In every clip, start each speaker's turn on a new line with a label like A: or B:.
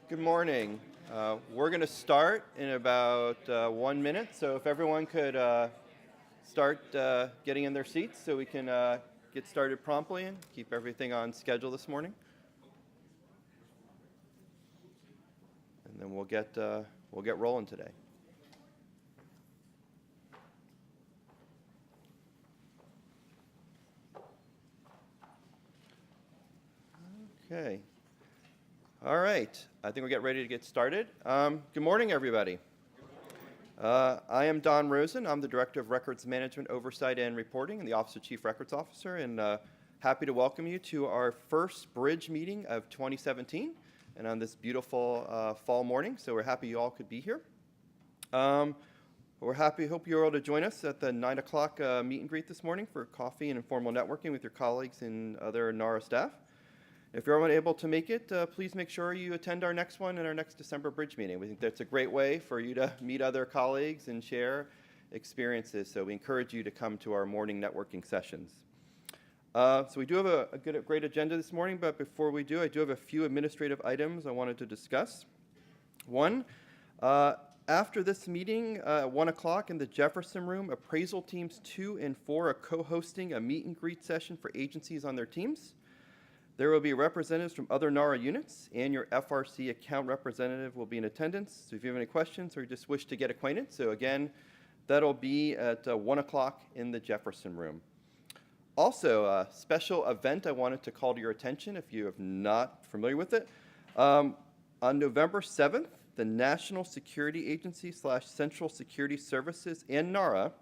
A: Good morning. We're going to start in about 1 minute, so if everyone could start getting in their seats so we can get started promptly and keep everything on schedule this morning. And then we'll get rolling today. Okay. All right. I think we'll get ready to get started. Good morning, everybody. I am Don Rosen. I'm the Director of Records Management Oversight and Reporting in the Office of Chief Records Officer, and happy to welcome you to our first BRIDG meeting of 2017, and on this beautiful fall morning. So we're happy you all could be here. Hope you're able to join us at the 9 o'clock meet and greet this morning for coffee and informal networking with your colleagues and other NARA staff. If you're unable to make it, please make sure you attend our next one and our next December BRIDG meeting. We think that's a great way for you to meet other colleagues and share experiences, so we encourage you to come to our morning networking sessions. So we do have a great agenda this morning, but before we do, I do have a few administrative items I wanted to discuss. One, after this meeting, at 1 o'clock in the Jefferson Room, appraisal teams 2 and 4 are co-hosting a meet and greet session for agencies on their teams. There will be representatives from other NARA units, and your FRC account representative will be in attendance. So if you have any questions or you just wish to get acquainted, so again, that'll be at 1 o'clock in the Jefferson Room. Also, a special event I wanted to call to your attention if you are not familiar with it. On November 7th, the National Security Agency / Central Security Services and NARA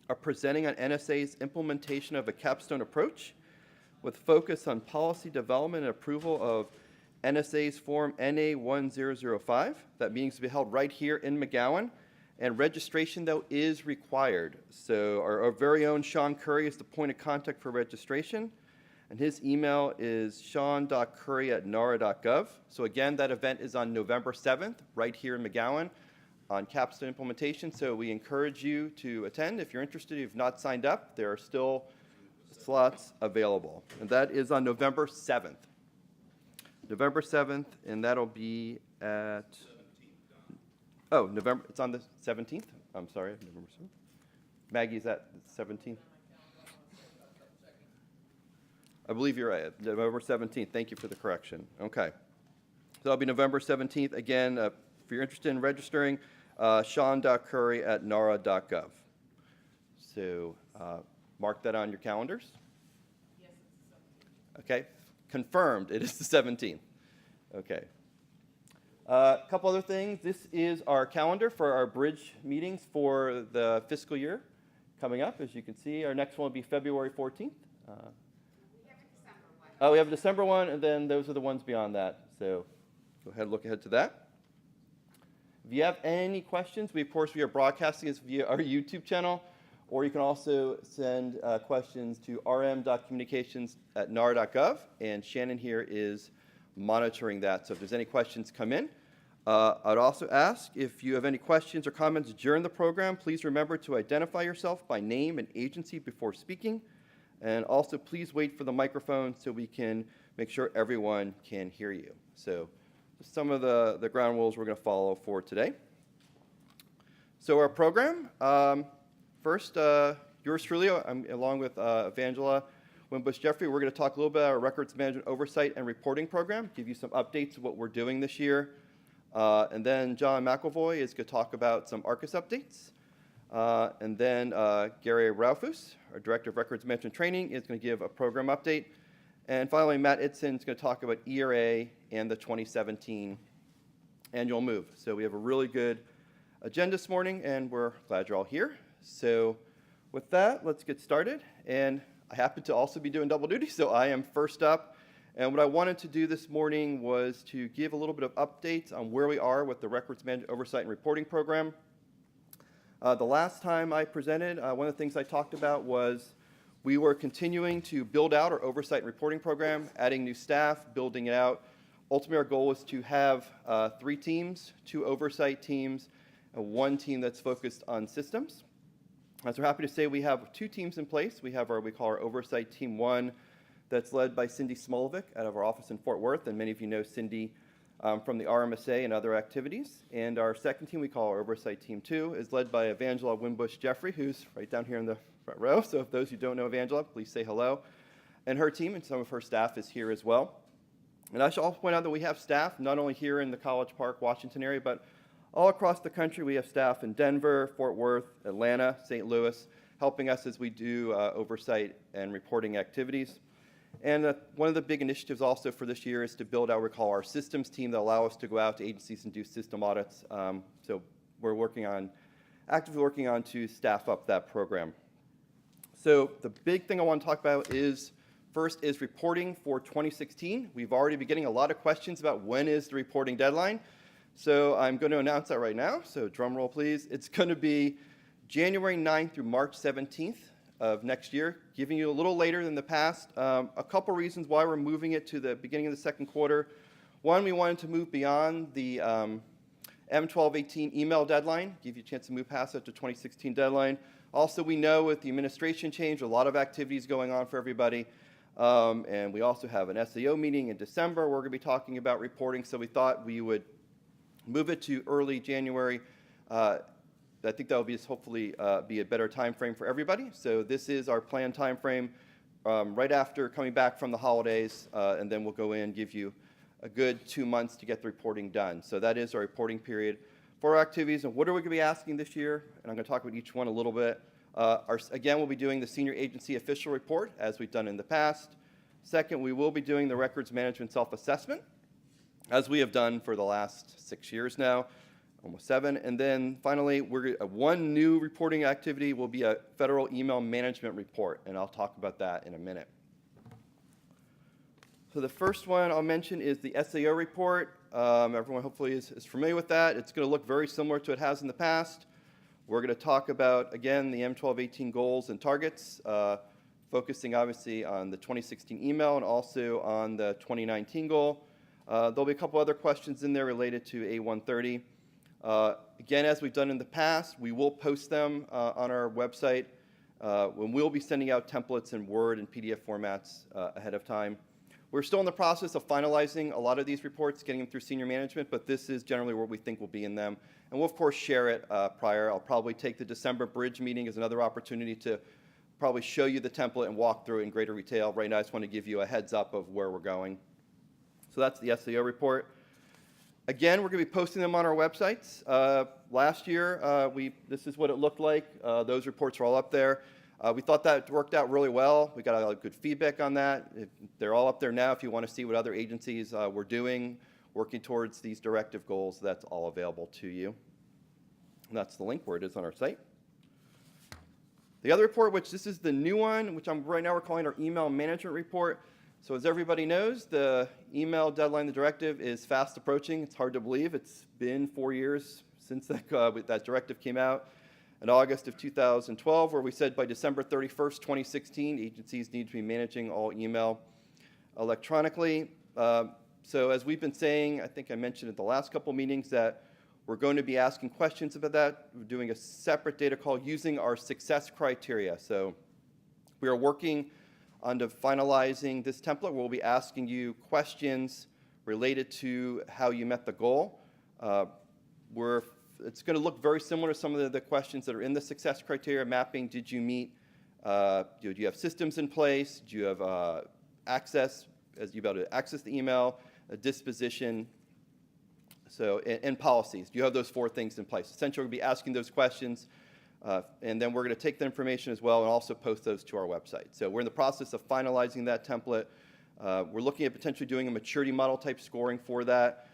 A: are presenting on NSA's implementation of a capstone approach, with focus on policy development and approval of NSA's Form NA1005. That meeting is to be held right here in McGowan, and registration, though, is required. So our very own Sean Curry is the point of contact for registration, and his email is sean.curry@nara.gov. So again, that event is on November 7th, right here in McGowan, on capstone implementation. So we encourage you to attend. If you're interested, if you've not signed up, there are still slots available, and that is on November 7th. November 7th, and that'll be at... November, it's on the 17th? I'm sorry, November 7th. Maggie, is that the 17th? I believe you're right, November 17th. Thank you for the correction. Okay. So that'll be November 17th. Again, if you're interested in registering, sean.curry@nara.gov. So, mark that on your calendars.
B: Yes, it's the 17th.
A: Okay, confirmed, it is the 17th. Okay. A couple other things. This is our calendar for our BRIDG meetings for the fiscal year coming up. As you can see, our next one will be February 14th.
B: We have a December one.
A: Oh, we have a December one, and then those are the ones beyond that. So go ahead and look ahead to that. If you have any questions, we are broadcasting this via our YouTube channel. Or you can also send questions to rm.communications@nara.gov, and Shannon here is monitoring that. So if there's any questions come in. I'd also ask if you have any questions or comments during the program, please remember to identify yourself by name and agency before speaking. And also please wait for the microphone so we can make sure everyone can hear you. So some of the ground rules we're going to follow for today. So our program. First, yours truly, along with Evangela Wimbush-Jeffrey, we're going to talk a little bit about our records management oversight and reporting program, give you some updates of what we're doing this year. And then John McElvoy is going to talk about some ARCIS updates. And then Gary Raufus, our Director of Records Management Training, is going to give a program update. And finally, Matt Itzen is going to talk about ERA and the 2017 annual move. So we have a really good agenda this morning, and we're glad you're all here. So with that, let's get started. And I happen to also be doing double duty, so I am first up. And what I wanted to do this morning was to give a little bit of updates on where we are with the Records Management Oversight and Reporting Program. The last time I presented, one of the things I talked about was we were continuing to build out our oversight and reporting program, adding new staff, building it out. Ultimately, our goal was to have 3 teams, 2 oversight teams, and 1 team that's focused on systems. So we're happy to say we have 2 teams in place. We have we call our Oversight Team 1 that's led by Cindy Smolovic out of our office in Fort Worth, and many of you know Cindy from the RMSA and other activities. And our second team, we call our Oversight Team 2, is led by Evangela Wimbush-Jeffrey, who's right down here in the front row. So if those who don't know Evangela, please say hello. And her team and some of her staff is here as well. And I should also point out that we have staff not only here in the College Park, Washington area, but all across the country. We have staff in Denver, Fort Worth, Atlanta, St. Louis, helping us as we do oversight and reporting activities. And one of the big initiatives also for this year is to build out what we call our systems team that allow us to go out to agencies and do system audits. So we're actively working on to staff up that program. So the big thing I want to talk about is, first is reporting for 2016. We've already been getting a lot of questions about when is the reporting deadline. So I'm going to announce that right now. So drum roll, please. It's going to be January 9th through March 17th of next year, giving you a little later than the past. A couple reasons why we're moving it to the beginning of the second quarter. One, we wanted to move beyond the M1218 email deadline, give you a chance to move past that to 2016 deadline. Also, we know with the administration change, a lot of activities going on for everybody. And we also have an SAO meeting in December. We're going to be talking about reporting, so we thought we would move it to early January. I think that will be hopefully be a better time frame for everybody. So this is our planned time frame right after coming back from the holidays, and then we'll go in and give you a good 2 months to get the reporting done. So that is our reporting period for our activities. And what are we going to be asking this year? And I'm going to talk about each one a little bit. Again, we'll be doing the senior agency official report, as we've done in the past. Second, we will be doing the records management self-assessment, as we have done for the last 6 years now. Almost 7. And then finally, one new reporting activity will be a federal email management report, and I'll talk about that in a minute. So the first one I'll mention is the SAO report. Everyone hopefully is familiar with that. It's going to look very similar to what it has in the past. We're going to talk about, again, the M1218 goals and targets, focusing obviously on the 2016 email and also on the 2019 goal. There'll be a couple other questions in there related to A130. Again, as we've done in the past, we will post them on our website when we'll be sending out templates in Word and PDF formats ahead of time. We're still in the process of finalizing a lot of these reports, getting them through senior management, but this is generally where we think we'll be in them. And we'll, of course, share it prior. I'll probably take the December BRIDG meeting as another opportunity to probably show you the template and walk through it in greater detail. Right now, I just want to give you a heads up of where we're going. So that's the SAO report. Again, we're going to be posting them on our websites. Last year, this is what it looked like. Those reports are all up there. We thought that worked out really well. We got a lot of good feedback on that. They're all up there now. If you want to see what other agencies were doing, working towards these directive goals, that's all available to you. And that's the link where it is on our site. The other report, which this is the new one, which right now we're calling our email management report. So as everybody knows, the email deadline, the directive, is fast approaching. It's hard to believe. It's been 4 years since that directive came out in August of 2012, where we said by December 31st, 2016, agencies need to be managing all email electronically. So as we've been saying, I think I mentioned at the last couple meetings that we're going to be asking questions about that. We're doing a separate data call using our success criteria. So we are working on finalizing this template. We'll be asking you questions related to how you met the goal. It's going to look very similar to some of the questions that are in the success criteria mapping. Did you meet, do you have systems in place? Do you have access, as you be able to access the email, a disposition, and policies? Do you have those 4 things in place? Essentially, we'll be asking those questions. And then we're going to take the information as well and also post those to our website. So we're in the process of finalizing that template. We're looking at potentially doing a maturity model type scoring for that.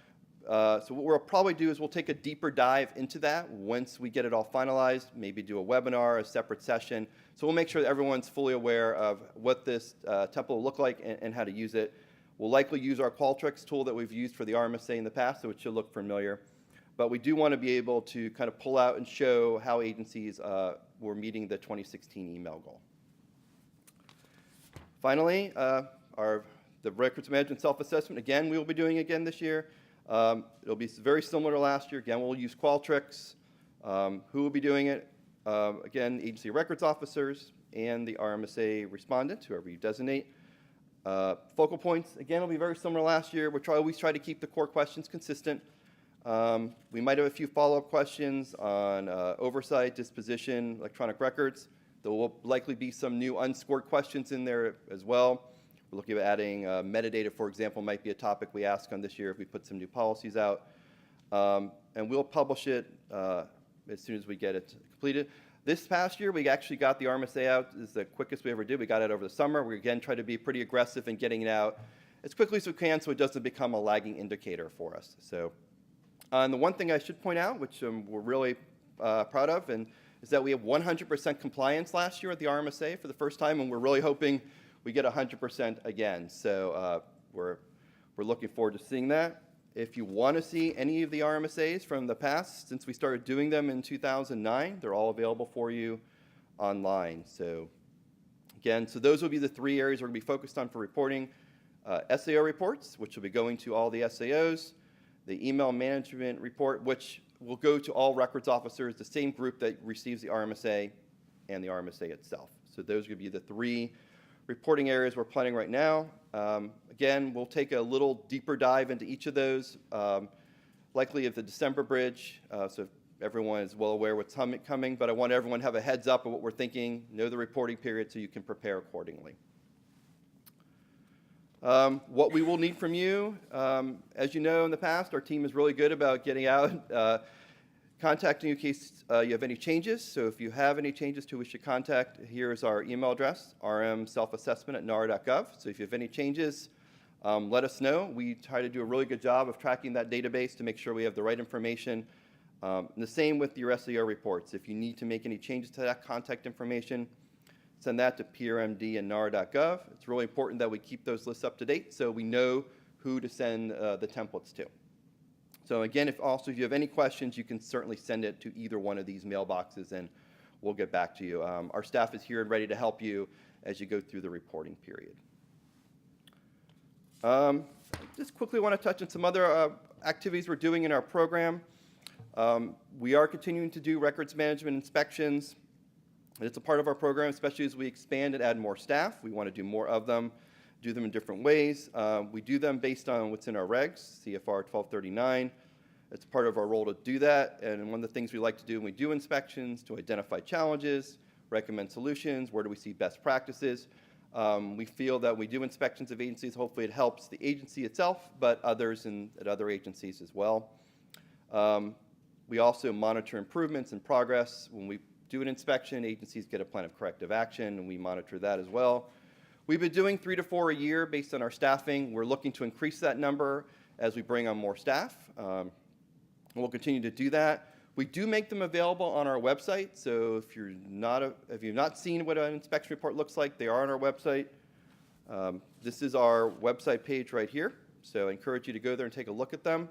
A: So what we'll probably do is we'll take a deeper dive into that once we get it all finalized, maybe do a webinar, a separate session. So we'll make sure that everyone's fully aware of what this template will look like and how to use it. We'll likely use our Qualtrics tool that we've used for the RMSA in the past, so it should look familiar. But we do want to be able to kind of pull out and show how agencies were meeting the 2016 email goal. Finally, the records management self-assessment, again, we will be doing again this year. It'll be very similar to last year. Again, we'll use Qualtrics. Who will be doing it? Again, agency records officers and the RMSA respondent, whoever you designate. Focal points, again, will be very similar to last year. We'll always try to keep the core questions consistent. We might have a few follow-up questions on oversight, disposition, electronic records. There will likely be some new unscored questions in there as well. We're looking at adding metadata, for example, might be a topic we ask on this year if we put some new policies out. And we'll publish it as soon as we get it completed. This past year, we actually got the RMSA out. This is the quickest we ever did. We got it over the summer. We, again, try to be pretty aggressive in getting it out as quickly as we can so it doesn't become a lagging indicator for us. So, and the one thing I should point out, which we're really proud of, is that we have 100% compliance last year with the RMSA for the first time, and we're really hoping we get 100% again. So we're looking forward to seeing that. If you want to see any of the RMSAs from the past, since we started doing them in 2009, they're all available for you online. So again, so those will be the three areas we're going to be focused on for reporting. SAO reports, which will be going to all the SAOs. The email management report, which will go to all records officers, the same group that receives the RMSA and the RMSA itself. So those would be the three reporting areas we're planning right now. Again, we'll take a little deeper dive into each of those, likely at the December bridge, so everyone is well aware what's coming, but I want everyone to have a heads up of what we're thinking, know the reporting period so you can prepare accordingly. What we will need from you, as you know in the past, our team is really good about getting out, contacting you in case you have any changes. So if you have any changes to wish to contact, here's our email address, rmselfassessment@nara.gov. So if you have any changes, let us know. We try to do a really good job of tracking that database to make sure we have the right information. And the same with your SEO reports. If you need to make any changes to that contact information, send that to prmd@nara.gov. It's really important that we keep those lists up to date so we know who to send the templates to. So again, if you have any questions, you can certainly send it to either one of these mailboxes and we'll get back to you. Our staff is here and ready to help you as you go through the reporting period. Just quickly want to touch on some other activities we're doing in our program. We are continuing to do records management inspections. It's a part of our program, especially as we expand and add more staff. We want to do more of them, do them in different ways. We do them based on what's in our regs, CFR 1239. It's part of our role to do that, and one of the things we like to do when we do inspections to identify challenges, recommend solutions, where do we see best practices. We feel that we do inspections of agencies, hopefully it helps the agency itself, but others at other agencies as well. We also monitor improvements and progress. When we do an inspection, agencies get a plan of corrective action, and we monitor that as well. We've been doing 3 to 4 a year based on our staffing. We're looking to increase that number as we bring on more staff. We'll continue to do that. We do make them available on our website, so if you've not seen what an inspection report looks like, they are on our website. This is our website page right here, so I encourage you to go there and take a look at them.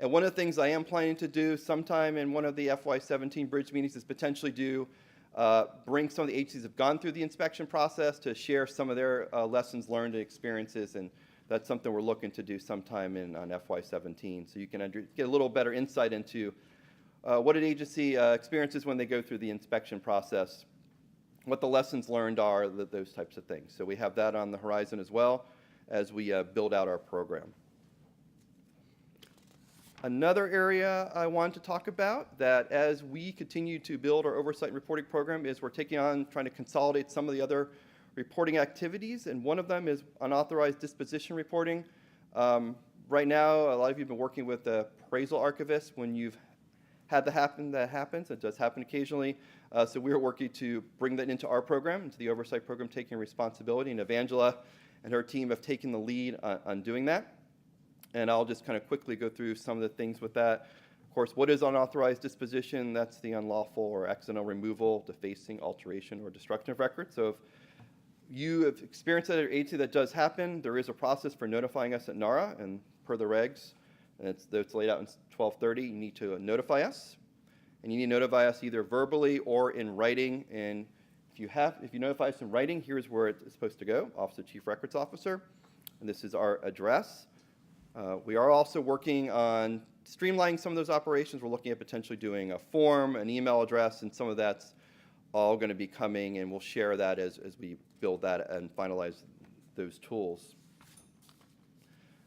A: And one of the things I am planning to do sometime in one of the FY17 bridge meetings is potentially bring some of the agencies that have gone through the inspection process to share some of their lessons learned and experiences, and that's something we're looking to do sometime on FY17, so you can get a little better insight into what an agency experiences when they go through the inspection process, what the lessons learned are, those types of things. So we have that on the horizon as well as we build out our program. Another area I want to talk about that as we continue to build our oversight and reporting program is we're trying to consolidate some of the other reporting activities, and one of them is unauthorized disposition reporting. Right now, a lot of you have been working with the appraisal archivist when you've had that happens. It does happen occasionally. So we're working to bring that into our program, into the oversight program, taking responsibility, and Evangela and her team have taken the lead on doing that. And I'll just kind of quickly go through some of the things with that. Of course, what is unauthorized disposition? That's the unlawful or accidental removal, defacing, alteration, or destruction of records. So if you have experienced that at your agency that does happen, there is a process for notifying us at NARA, and per the regs, and it's laid out in 1230, you need to notify us. And you need to notify us either verbally or in writing. And if you notify us in writing, here's where it's supposed to go, Office of Chief Records Officer. And this is our address. We are also working on streamlining some of those operations. We're looking at potentially doing a form, an email address, and some of that's all going to be coming, and we'll share that as we build that and finalize those tools.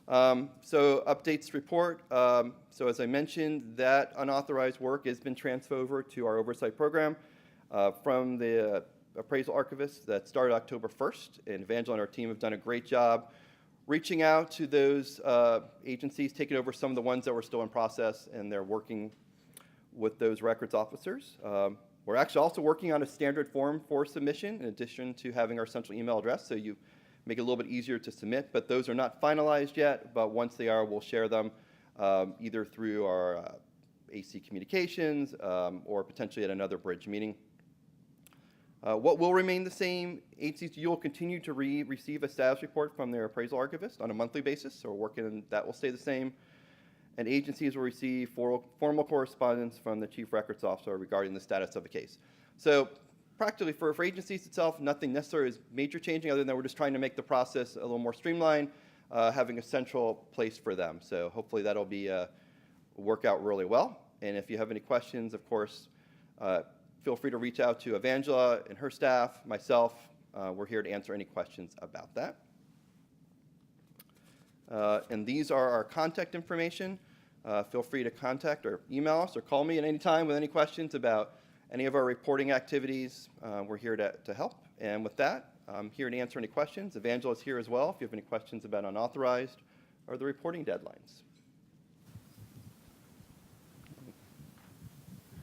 A: So updates report. So as I mentioned, that unauthorized work has been transferred over to our oversight program from the appraisal archivist that started October 1st. And Evangela and our team have done a great job reaching out to those agencies, taking over some of the ones that were still in process, and they're working with those records officers. We're actually also working on a standard form for submission in addition to having our central email address, so you make it a little bit easier to submit, but those are not finalized yet, but once they are, we'll share them either through our AC communications or potentially at another BRIDG meeting. What will remain the same, agencies, you'll continue to receive a status report from their appraisal archivist on a monthly basis, so we're working on that will stay the same. And agencies will receive formal correspondence from the chief records officer regarding the status of the case. So practically for agencies itself, nothing necessarily is major changing other than we're just trying to make the process a little more streamlined, having a central place for them. So hopefully that'll be work out really well. And if you have any questions, of course, feel free to reach out to Evangela and her staff, myself. We're here to answer any questions about that. And these are our contact information. Feel free to contact or email us or call me at any time with any questions about any of our reporting activities. We're here to help. And with that, I'm here to answer any questions. Evangela is here as well if you have any questions about unauthorized or the reporting deadlines.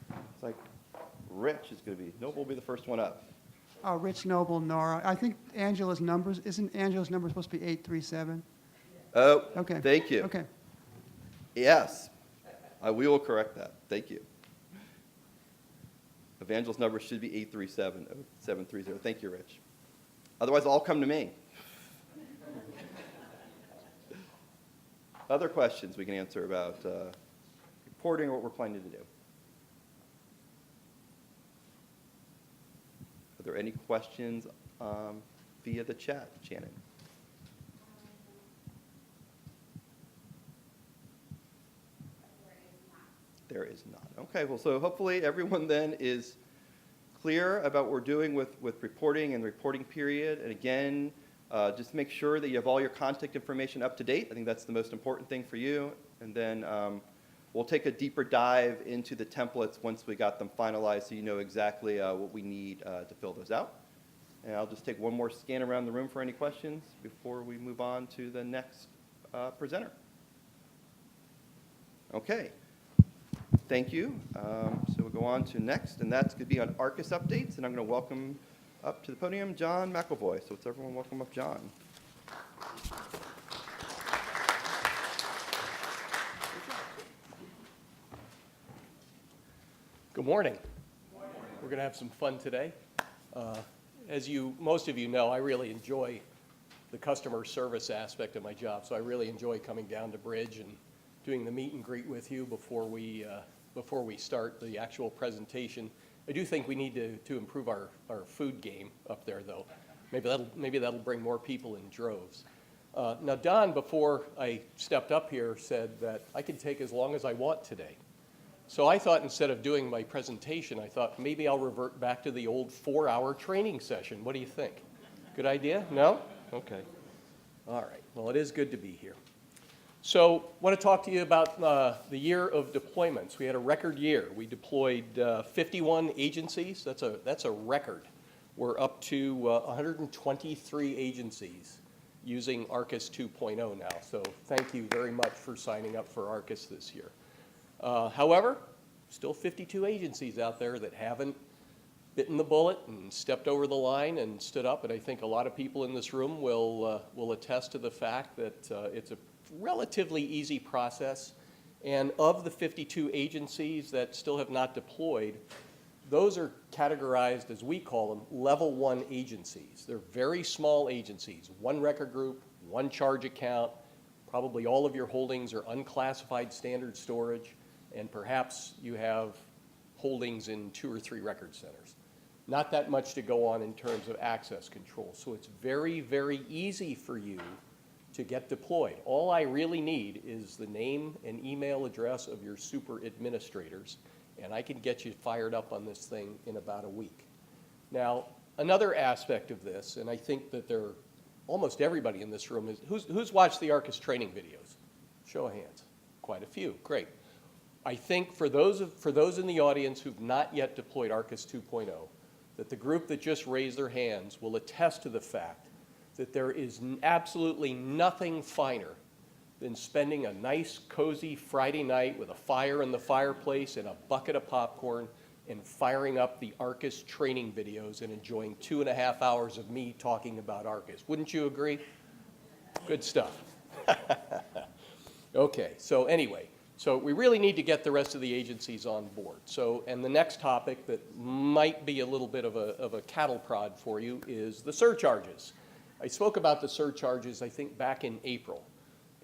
A: It's like Rich is going to be, Noble will be the first one up.
C: Rich, Noble, Nora. I think Angela's numbers, isn't Angela's number supposed to be 837?
A: Oh,
C: Okay.
A: Thank you.
C: Okay.
A: Yes, we will correct that. Thank you. Evangela's number should be 837-0730. Thank you, Rich. Otherwise, all come to me. Other questions we can answer about reporting or what we're planning to do? Are there any questions via the chat, Shannon? There is not. Okay, well, so hopefully everyone then is clear about what we're doing with reporting and the reporting period. And again, just make sure that you have all your contact information up to date. I think that's the most important thing for you. And then we'll take a deeper dive into the templates once we got them finalized so you know exactly what we need to fill those out. And I'll just take one more scan around the room for any questions before we move on to the next presenter. Okay. Thank you. So we'll go on to next, and that's going to be on ARCIS updates, and I'm going to welcome up to the podium John McElvoy. So let's everyone welcome up John.
D: Good morning. We're going to have some fun today. As most of you know, I really enjoy the customer service aspect of my job, so I really enjoy coming down to BRIDG and doing the meet and greet with you before we start the actual presentation. I do think we need to improve our food game up there, though. Maybe that'll bring more people in droves. Now, Don, before I stepped up here, said that I could take as long as I want today. So I thought instead of doing my presentation, I thought maybe I'll revert back to the old 4-hour training session. What do you think? Good idea? No? Okay. All right. Well, it is good to be here. So I want to talk to you about the year of deployments. We had a record year. We deployed 51 agencies. That's a record. We're up to 123 agencies using ARCIS 2.0 now. So thank you very much for signing up for ARCIS this year. However, still 52 agencies out there that haven't bitten the bullet and stepped over the line and stood up. And I think a lot of people in this room will attest to the fact that it's a relatively easy process. And of the 52 agencies that still have not deployed, those are categorized, as we call them, level 1 agencies. They're very small agencies, one record group, one charge account. Probably all of your holdings are unclassified standard storage, and perhaps you have holdings in 2 or 3 record centers. Not that much to go on in terms of access control. So it's very, very easy for you to get deployed. All I really need is the name and email address of your super administrators, and I can get you fired up on this thing in about a week. Now, another aspect of this, and I think that there almost everybody in this room is, who's watched the ARCIS training videos? Show of hands. Quite a few. Great. I think for those in the audience who've not yet deployed ARCIS 2.0, that the group that just raised their hands will attest to the fact that there is absolutely nothing finer than spending a nice, cozy Friday night with a fire in the fireplace and a bucket of popcorn and firing up the ARCIS training videos and enjoying 2.5 hours of me talking about ARCIS. Wouldn't you agree? Good stuff. Okay, so anyway, so we really need to get the rest of the agencies on board. So, and the next topic that might be a little bit of a cattle prod for you is the surcharges. I spoke about the surcharges, I think, back in April,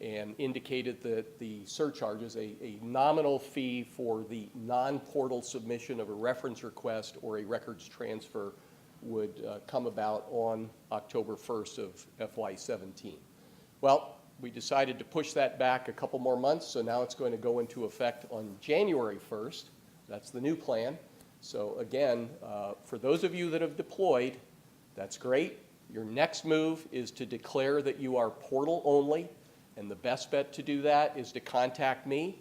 D: and indicated that the surcharges, a nominal fee for the non-portal submission of a reference request or a records transfer, would come about on October 1st of FY17. Well, we decided to push that back a couple more months, so now it's going to go into effect on January 1st. That's the new plan. So again, for those of you that have deployed, that's great. Your next move is to declare that you are portal only, and the best bet to do that is to contact me.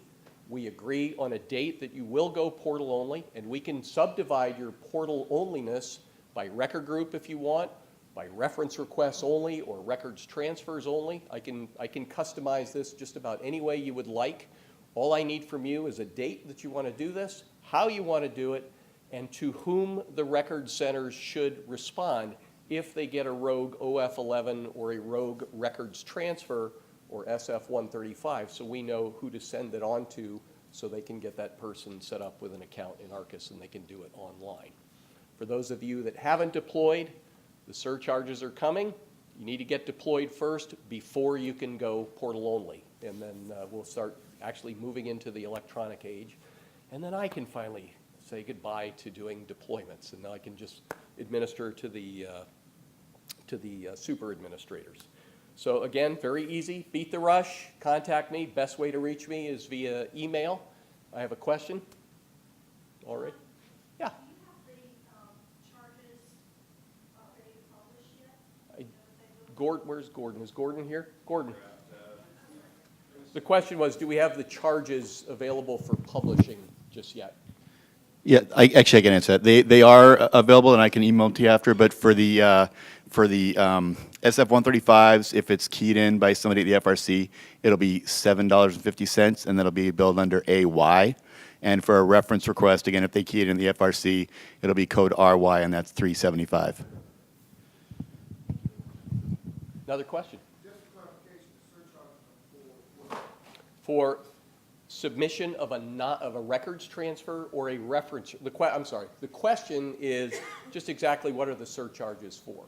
D: We agree on a date that you will go portal only, and we can subdivide your portal onlyness by record group if you want, by reference requests only, or records transfers only. I can customize this just about any way you would like. All I need from you is a date that you want to do this, how you want to do it, and to whom the record centers should respond if they get a rogue OF11 or a rogue records transfer or SF135, so we know who to send it on to so they can get that person set up with an account in ARCIS and they can do it online. For those of you that haven't deployed, the surcharges are coming. You need to get deployed first before you can go portal only. And then we'll start actually moving into the electronic age. And then I can finally say goodbye to doing deployments. And now I can just administer to the super administrators. So again, very easy. Beat the rush. Contact me. Best way to reach me is via email. I have a question. All right. Yeah. Where's Gordon? Is Gordon here? Gordon. The question was, do we have the charges available for publishing just yet?
E: Yeah, I can answer that. They are available, and I can email them to you after. But for the SF135s, if it's keyed in by somebody at the FRC, it'll be $7.50, and that'll be billed under AY. And for a reference request, again, if they key it in the FRC, it'll be code RY, and that's $3.75.
D: Another question?
F: Just a clarification, the surcharge
D: For submission of a records transfer or a reference. The question is just exactly what are the surcharges for?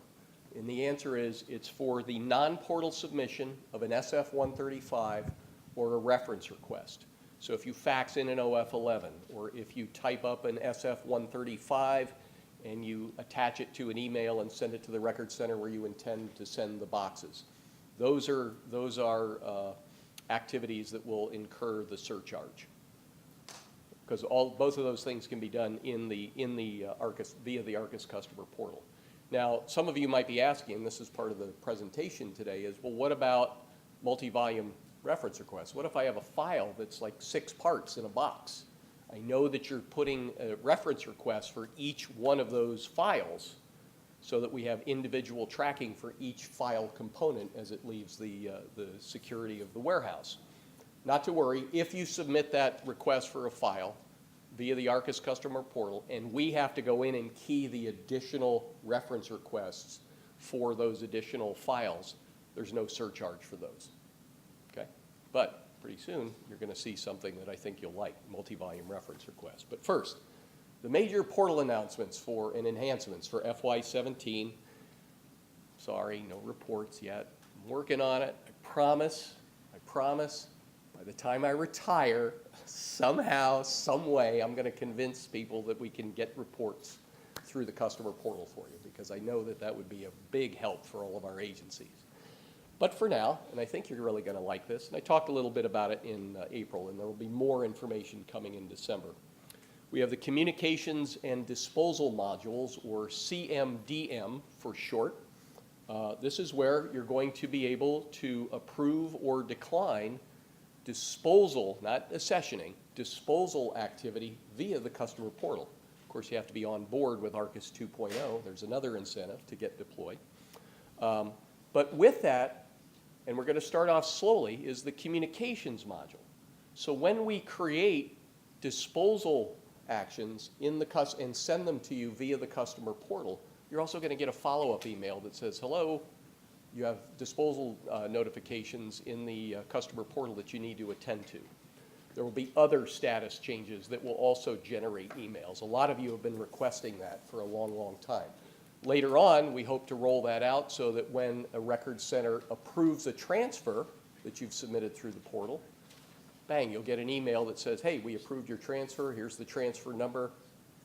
D: And the answer is it's for the non-portal submission of an SF135 or a reference request. So if you fax in an OF11 or if you type up an SF135 and you attach it to an email and send it to the record center where you intend to send the boxes. Those are activities that will incur the surcharge, because both of those things can be done in the ARCIS via the ARCIS customer portal. Now, some of you might be asking, and this is part of the presentation today, is well, what about multi-volume reference requests? What if I have a file that's like 6 parts in a box? I know that you're putting a reference request for each one of those files so that we have individual tracking for each file component as it leaves the security of the warehouse. Not to worry, if you submit that request for a file via the ARCIS customer portal and we have to go in and key the additional reference requests for those additional files, there's no surcharge for those, okay? But pretty soon, you're going to see something that I think you'll like, multi-volume reference requests. But first, the major portal announcements and enhancements for FY17. Sorry, no reports yet. I'm working on it. I promise, by the time I retire, somehow, some way, I'm going to convince people that we can get reports through the customer portal for you, because I know that would be a big help for all of our agencies. But for now, and I think you're really going to like this, and I talked a little bit about it in April, and there will be more information coming in December. We have the Communications and Disposal Modules, or CMDM for short. This is where you're going to be able to approve or decline disposal, not accessioning, disposal activity via the customer portal. Of course, you have to be on board with ARCIS 2.0. There's another incentive to get deployed. But with that, and we're going to start off slowly, is the communications module. So when we create disposal actions in the and send them to you via the customer portal, you're also going to get a follow-up email that says, hello, you have disposal notifications in the customer portal that you need to attend to. There will be other status changes that will also generate emails. A lot of you have been requesting that for a long, long time. Later on, we hope to roll that out so that when a record center approves a transfer that you've submitted through the portal, bang, you'll get an email that says, hey, we approved your transfer, here's the transfer number,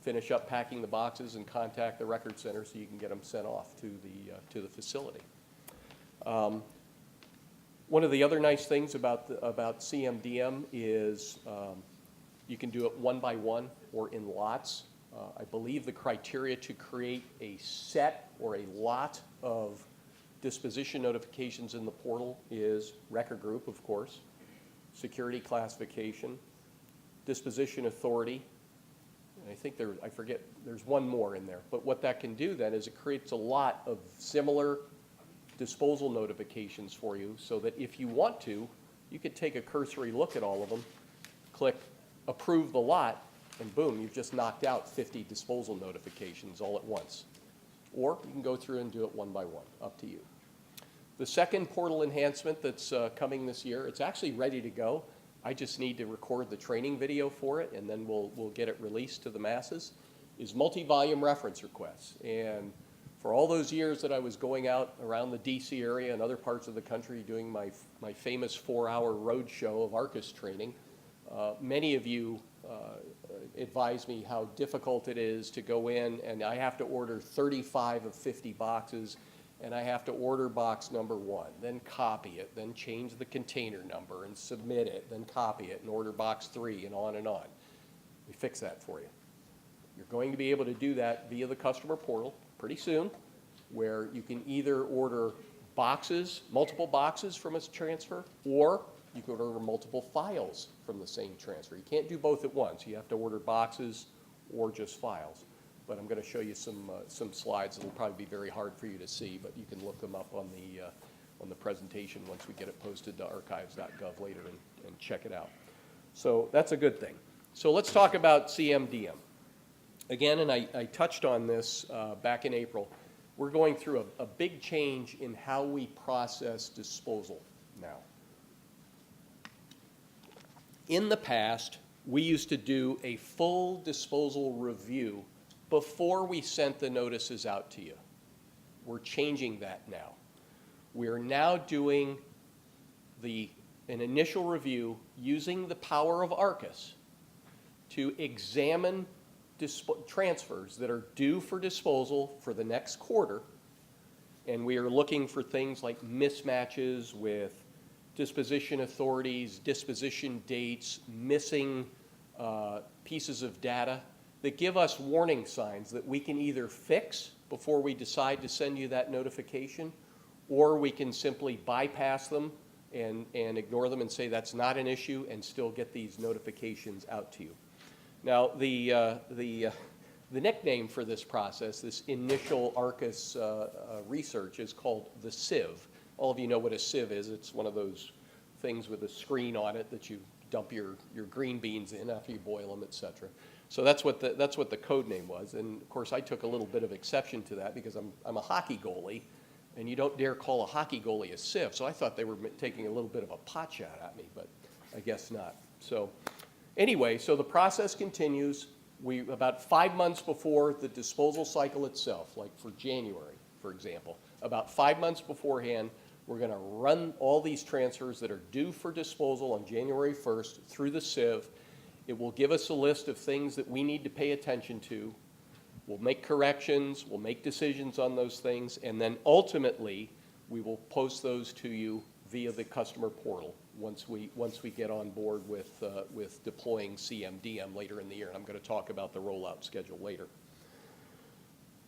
D: finish up packing the boxes and contact the record center so you can get them sent off to the facility. One of the other nice things about CMDM is you can do it one by one or in lots. I believe the criteria to create a set or a lot of disposition notifications in the portal is record group, of course, security classification, disposition authority, and I think I forget, there's one more in there. But what that can do then is it creates a lot of similar disposal notifications for you so that if you want to, you could take a cursory look at all of them, click approve the lot, and boom, you've just knocked out 50 disposal notifications all at once. Or you can go through and do it one by one, up to you. The second portal enhancement that's coming this year, it's actually ready to go. I just need to record the training video for it, and then we'll get it released to the masses, is multi-volume reference requests. And for all those years that I was going out around the DC area and other parts of the country doing my famous 4-hour road show of ARCIS training, many of you advise me how difficult it is to go in, and I have to order 35 of 50 boxes, and I have to order box number 1, then copy it, then change the container number and submit it, then copy it and order box 3, and on and on. We fix that for you. You're going to be able to do that via the customer portal pretty soon, where you can either order boxes, multiple boxes from a transfer, or you could order multiple files from the same transfer. You can't do both at once. You have to order boxes or just files. But I'm going to show you some slides that will probably be very hard for you to see, but you can look them up on the presentation once we get it posted to archives.gov later and check it out. So that's a good thing. So let's talk about CMDM. Again, and I touched on this back in April, we're going through a big change in how we process disposal now. In the past, we used to do a full disposal review before we sent the notices out to you. We're changing that now. We're now doing an initial review using the power of ARCIS to examine transfers that are due for disposal for the next quarter, and we are looking for things like mismatches with disposition authorities, disposition dates, missing pieces of data that give us warning signs that we can either fix before we decide to send you that notification, or we can simply bypass them and ignore them and say that's not an issue and still get these notifications out to you. Now, the nickname for this process, this initial ARCIS research, is called the sieve. All of you know what a sieve is. It's one of those things with a screen on it that you dump your green beans in after you boil them, et cetera. So that's what the code name was. And of course, I took a little bit of exception to that because I'm a hockey goalie, and you don't dare call a hockey goalie a sieve. So I thought they were taking a little bit of a pot shot at me, but I guess not. So anyway, so the process continues. About 5 months before the disposal cycle itself, like for January, for example, about 5 months beforehand, we're going to run all these transfers that are due for disposal on January 1st through the sieve. It will give us a list of things that we need to pay attention to. We'll make corrections, we'll make decisions on those things, and then ultimately we will post those to you via the customer portal once we get on board with deploying CMDM later in the year. And I'm going to talk about the rollout schedule later.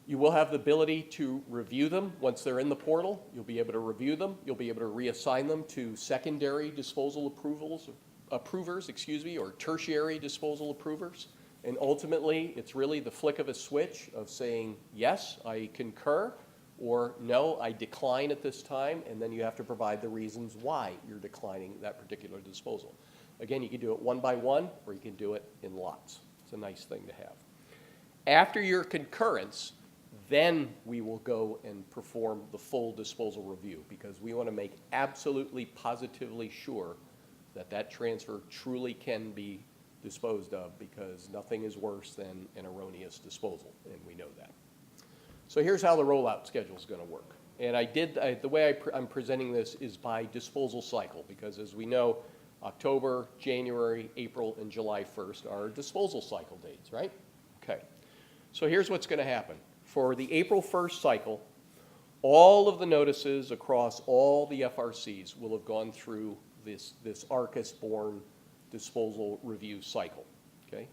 D: You will have the ability to review them once they're in the portal. You'll be able to review them. You'll be able to reassign them to secondary disposal approvers, or tertiary disposal approvers. And ultimately, it's really the flick of a switch of saying, yes, I concur, or no, I decline at this time, and then you have to provide the reasons why you're declining that particular disposal. Again, you can do it one by one, or you can do it in lots. It's a nice thing to have. After your concurrence, then we will go and perform the full disposal review, because we want to make absolutely positively sure that that transfer truly can be disposed of, because nothing is worse than an erroneous disposal, and we know that. So here's how the rollout schedule is going to work. And the way I'm presenting this is by disposal cycle, because as we know, October, January, April, and July 1st are disposal cycle dates, right? Okay. So here's what's going to happen. For the April 1st cycle, all of the notices across all the FRCs will have gone through this Arcus-born disposal review cycle, okay?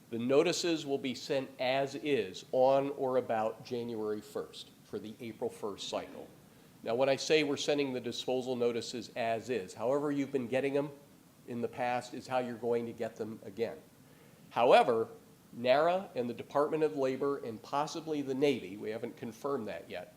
D: The notices will be sent as is on or about January 1st for the April 1st cycle. Now, when I say we're sending the disposal notices as is, however you've been getting them in the past is how you're going to get them again. However, NARA and the Department of Labor and possibly the Navy, we haven't confirmed that yet,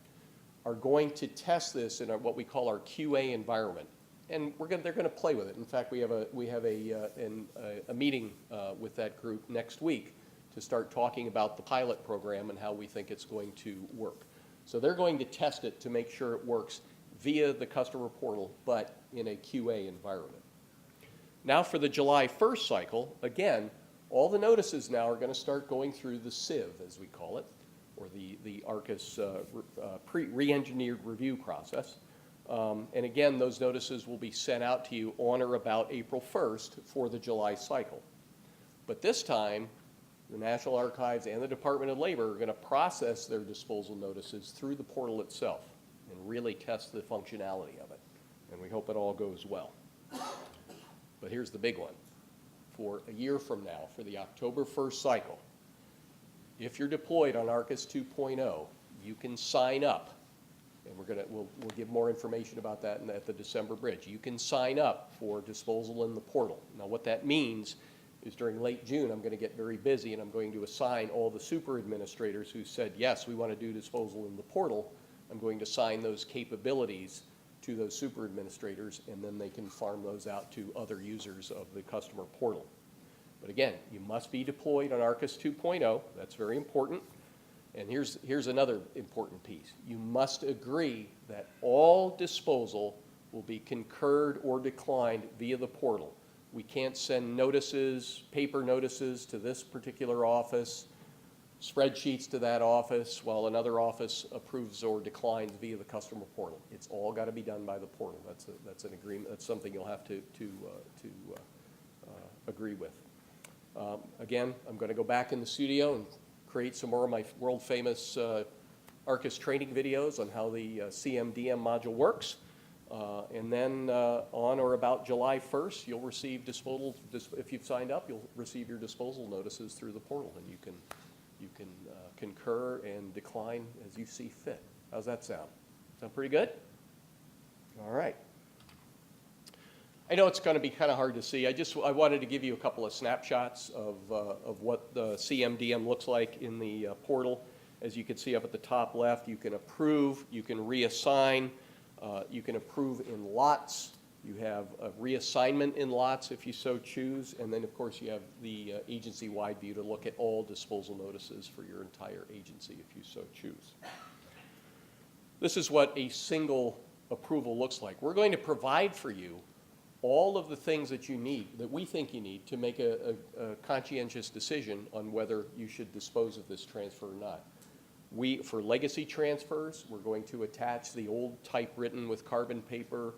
D: are going to test this in what we call our QA environment. And they're going to play with it. In fact, we have a meeting with that group next week to start talking about the pilot program and how we think it's going to work. So they're going to test it to make sure it works via the customer portal, but in a QA environment. Now for the July 1st cycle, again, all the notices now are going to start going through the sieve, as we call it, or the Arcus re-engineered review process. And again, those notices will be sent out to you on or about April 1st for the July cycle. But this time, the National Archives and the Department of Labor are going to process their disposal notices through the portal itself and really test the functionality of it. And we hope it all goes well. But here's the big one. For a year from now, for the October 1st cycle, if you're deployed on Arcus 2.0, you can sign up. And we'll give more information about that at the December bridge. You can sign up for disposal in the portal. Now what that means is during late June, I'm going to get very busy and I'm going to assign all the super administrators who said, yes, we want to do disposal in the portal. I'm going to assign those capabilities to those super administrators, and then they can farm those out to other users of the customer portal. But again, you must be deployed on Arcus 2.0. That's very important. And here's another important piece. You must agree that all disposal will be concurred or declined via the portal. We can't send notices, paper notices to this particular office, spreadsheets to that office, while another office approves or declines via the customer portal. It's all got to be done by the portal. That's an agreement. That's something you'll have to agree with. Again, I'm going to go back in the studio and create some more of my world-famous Arcus training videos on how the CMDM module works. And then on or about July 1st, you'll receive disposal, if you've signed up, you'll receive your disposal notices through the portal, and you can concur and decline as you see fit. How's that sound? Sound pretty good? All right. I know it's going to be kind of hard to see. I wanted to give you a couple of snapshots of what the CMDM looks like in the portal. As you can see up at the top left, you can approve, you can reassign, you can approve in lots. You have a reassignment in lots if you so choose, and then of course you have the agency-wide view to look at all disposal notices for your entire agency if you so choose. This is what a single approval looks like. We're going to provide for you all of the things that you need, that we think you need to make a conscientious decision on whether you should dispose of this transfer or not. For legacy transfers, we're going to attach the old typewritten with carbon paper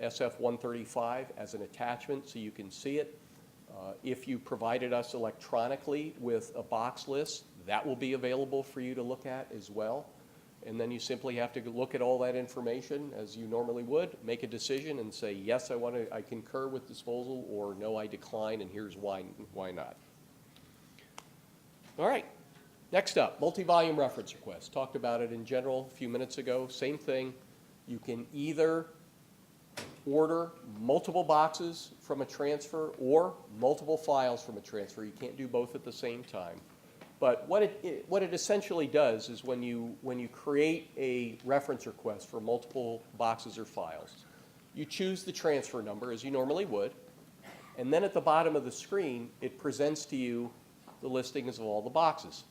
D: SF-135 as an attachment so you can see it. If you provided us electronically with a box list, that will be available for you to look at as well. And then you simply have to look at all that information as you normally would, make a decision and say, yes, I concur with disposal, or no, I decline, and here's why not. All right. Next up, multi-volume reference request. Talked about it in general a few minutes ago. Same thing. You can either order multiple boxes from a transfer or multiple files from a transfer. You can't do both at the same time. But what it essentially does is when you create a reference request for multiple boxes or files, you choose the transfer number as you normally would, and then at the bottom of the screen, it presents to you the listings of all the boxes.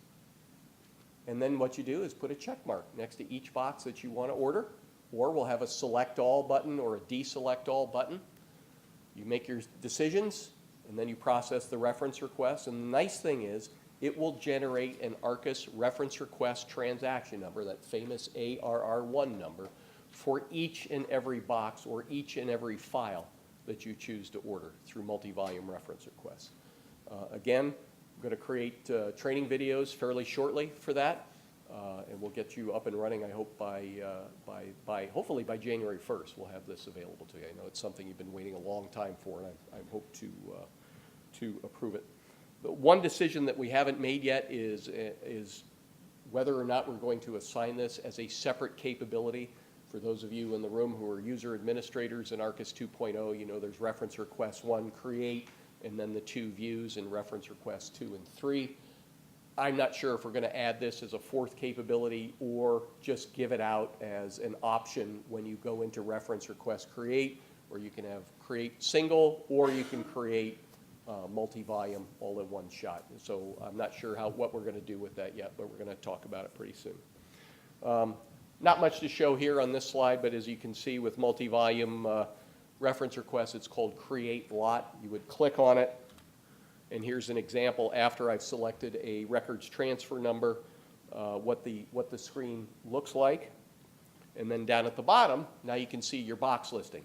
D: And then what you do is put a check mark next to each box that you want to order, or we'll have a select all button or a deselect all button. You make your decisions, and then you process the reference request. And the nice thing is, it will generate an ARCUS reference request transaction number, that famous ARR1 number, for each and every box or each and every file that you choose to order through multi-volume reference requests. Again, I'm going to create training videos fairly shortly for that, and we'll get you up and running, I hope, hopefully by January 1st, we'll have this available to you. I know it's something you've been waiting a long time for, and I hope to approve it. The one decision that we haven't made yet is whether or not we're going to assign this as a separate capability. For those of you in the room who are user administrators in ARCUS 2.0, you know there's reference request 1, create, and then the 2 views in reference request 2 and 3. I'm not sure if we're going to add this as a 4th capability or just give it out as an option when you go into reference request create, or you can have create single, or you can create multi-volume all in one shot. So I'm not sure what we're going to do with that yet, but we're going to talk about it pretty soon. Not much to show here on this slide, but as you can see with multi-volume reference requests, it's called create lot. You would click on it, and here's an example after I've selected a records transfer number, what the screen looks like. And then down at the bottom, now you can see your box listing.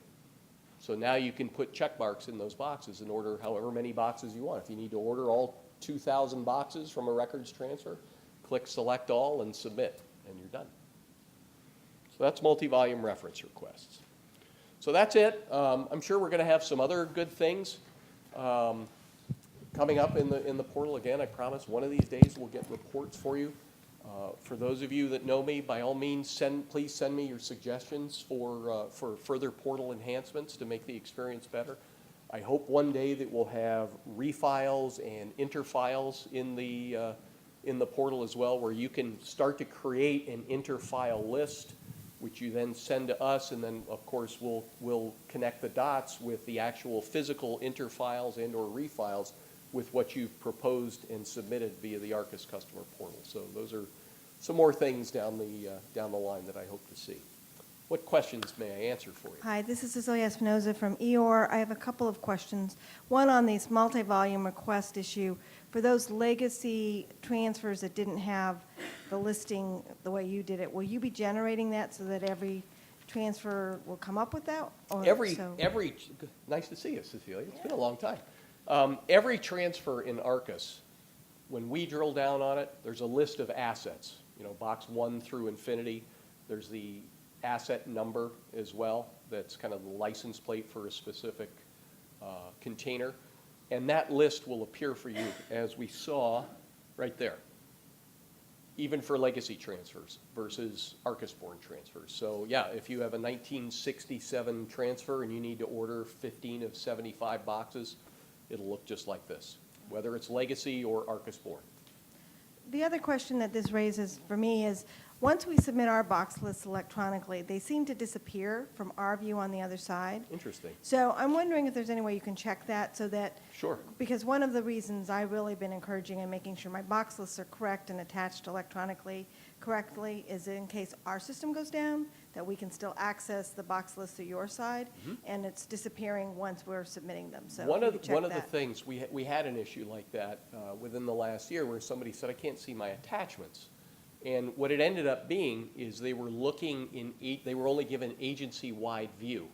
D: So now you can put check marks in those boxes and order however many boxes you want. If you need to order all 2,000 boxes from a records transfer, click select all and submit, and you're done. So that's multi-volume reference requests. So that's it. I'm sure we're going to have some other good things coming up in the portal. Again, I promise one of these days we'll get reports for you. For those of you that know me, by all means, please send me your suggestions for further portal enhancements to make the experience better. I hope one day that we'll have refiles and interfiles in the portal as well, where you can start to create an interfile list, which you then send to us, and then, of course, we'll connect the dots with the actual physical interfiles and or refiles with what you've proposed and submitted via the ARCUS customer portal. So those are some more things down the line that I hope to see. What questions may I answer for you?
G: Hi, this is Cecilia Espinoza from EOR. I have a couple of questions. One on this multi-volume request issue. For those legacy transfers that didn't have the listing the way you did it, will you be generating that so that every transfer will come up with that? Or
D: Nice to see you, Cecilia. It's been a long time. Every transfer in ARCUS, when we drill down on it, there's a list of assets. You know, box 1 through infinity. There's the asset number as well. That's kind of the license plate for a specific container. And that list will appear for you, as we saw right there, even for legacy transfers versus ARCUS-born transfers. So yeah, if you have a 1967 transfer and you need to order 15 of 75 boxes, it'll look just like this, whether it's legacy or ARCUS-born.
G: The other question that this raises for me is, once we submit our box lists electronically, they seem to disappear from our view on the other side.
D: Interesting.
G: So I'm wondering if there's any way you can check that so that,
D: Sure.
G: because one of the reasons I've really been encouraging and making sure my box lists are correct and attached electronically correctly is in case our system goes down, that we can still access the box list through your side, and it's disappearing once we're submitting them. So
D: One
G: if
D: of
G: you check
D: the
G: that.
D: things, we had an issue like that within the last year where somebody said, I can't see my attachments. And what it ended up being is they were they were only given agency-wide view.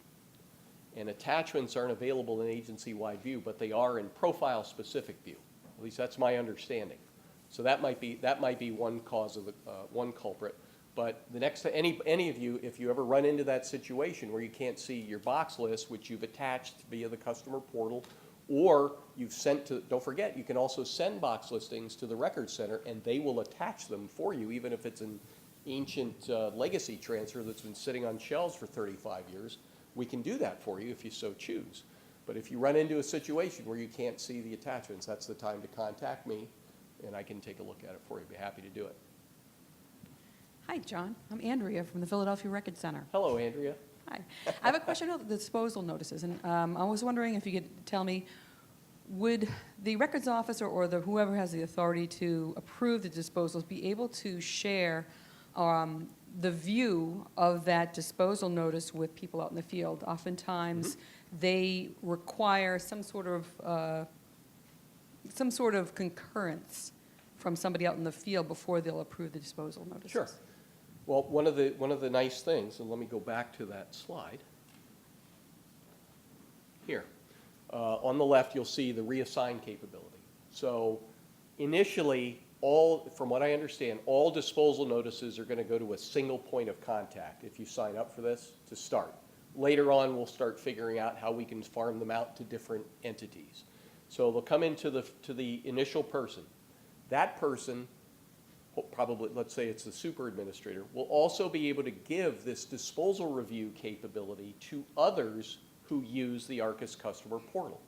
D: And attachments aren't available in agency-wide view, but they are in profile-specific view. At least that's my understanding. So that might be one cause of the one culprit. But the next any of you, if you ever run into that situation where you can't see your box list, which you've attached via the customer portal, Or you've sent to, don't forget, you can also send box listings to the Record Center, and they will attach them for you, even if it's an ancient legacy transfer that's been sitting on shelves for 35 years. We can do that for you if you so choose. But if you run into a situation where you can't see the attachments, that's the time to contact me, and I can take a look at it for you. Be happy to do it.
H: Hi, John. I'm Andrea from the Philadelphia Record Center.
D: Hello, Andrea.
H: Hi. I have a question about the disposal notices, and I was wondering if you could tell me, would the records officer or whoever has the authority to approve the disposals be able to share the view of that disposal notice with people out in the field? Oftentimes, they require some sort of concurrence from somebody out in the field before they'll approve the disposal notices.
D: Sure. Well, one of the nice things, and let me go back to that slide. Here. On the left, you'll see the reassign capability. So initially, from what I understand, all disposal notices are going to go to a single point of contact if you sign up for this to start. Later on, we'll start figuring out how we can farm them out to different entities. So they'll come into the initial person. That person, probably, let's say it's the super administrator, will also be able to give this disposal review capability to others who use the Arcus customer portal.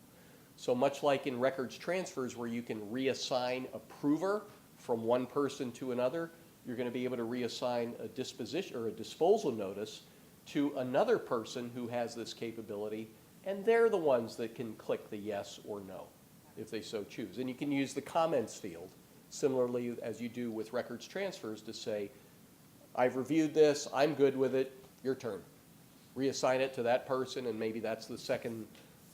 D: So much like in records transfers where you can reassign approver from one person to another, you're going to be able to reassign a disposition or a disposal notice to another person who has this capability, and they're the ones that can click the yes or no if they so choose. And you can use the comments field similarly as you do with records transfers to say, I've reviewed this, I'm good with it, your turn. Reassign it to that person, and maybe that's the second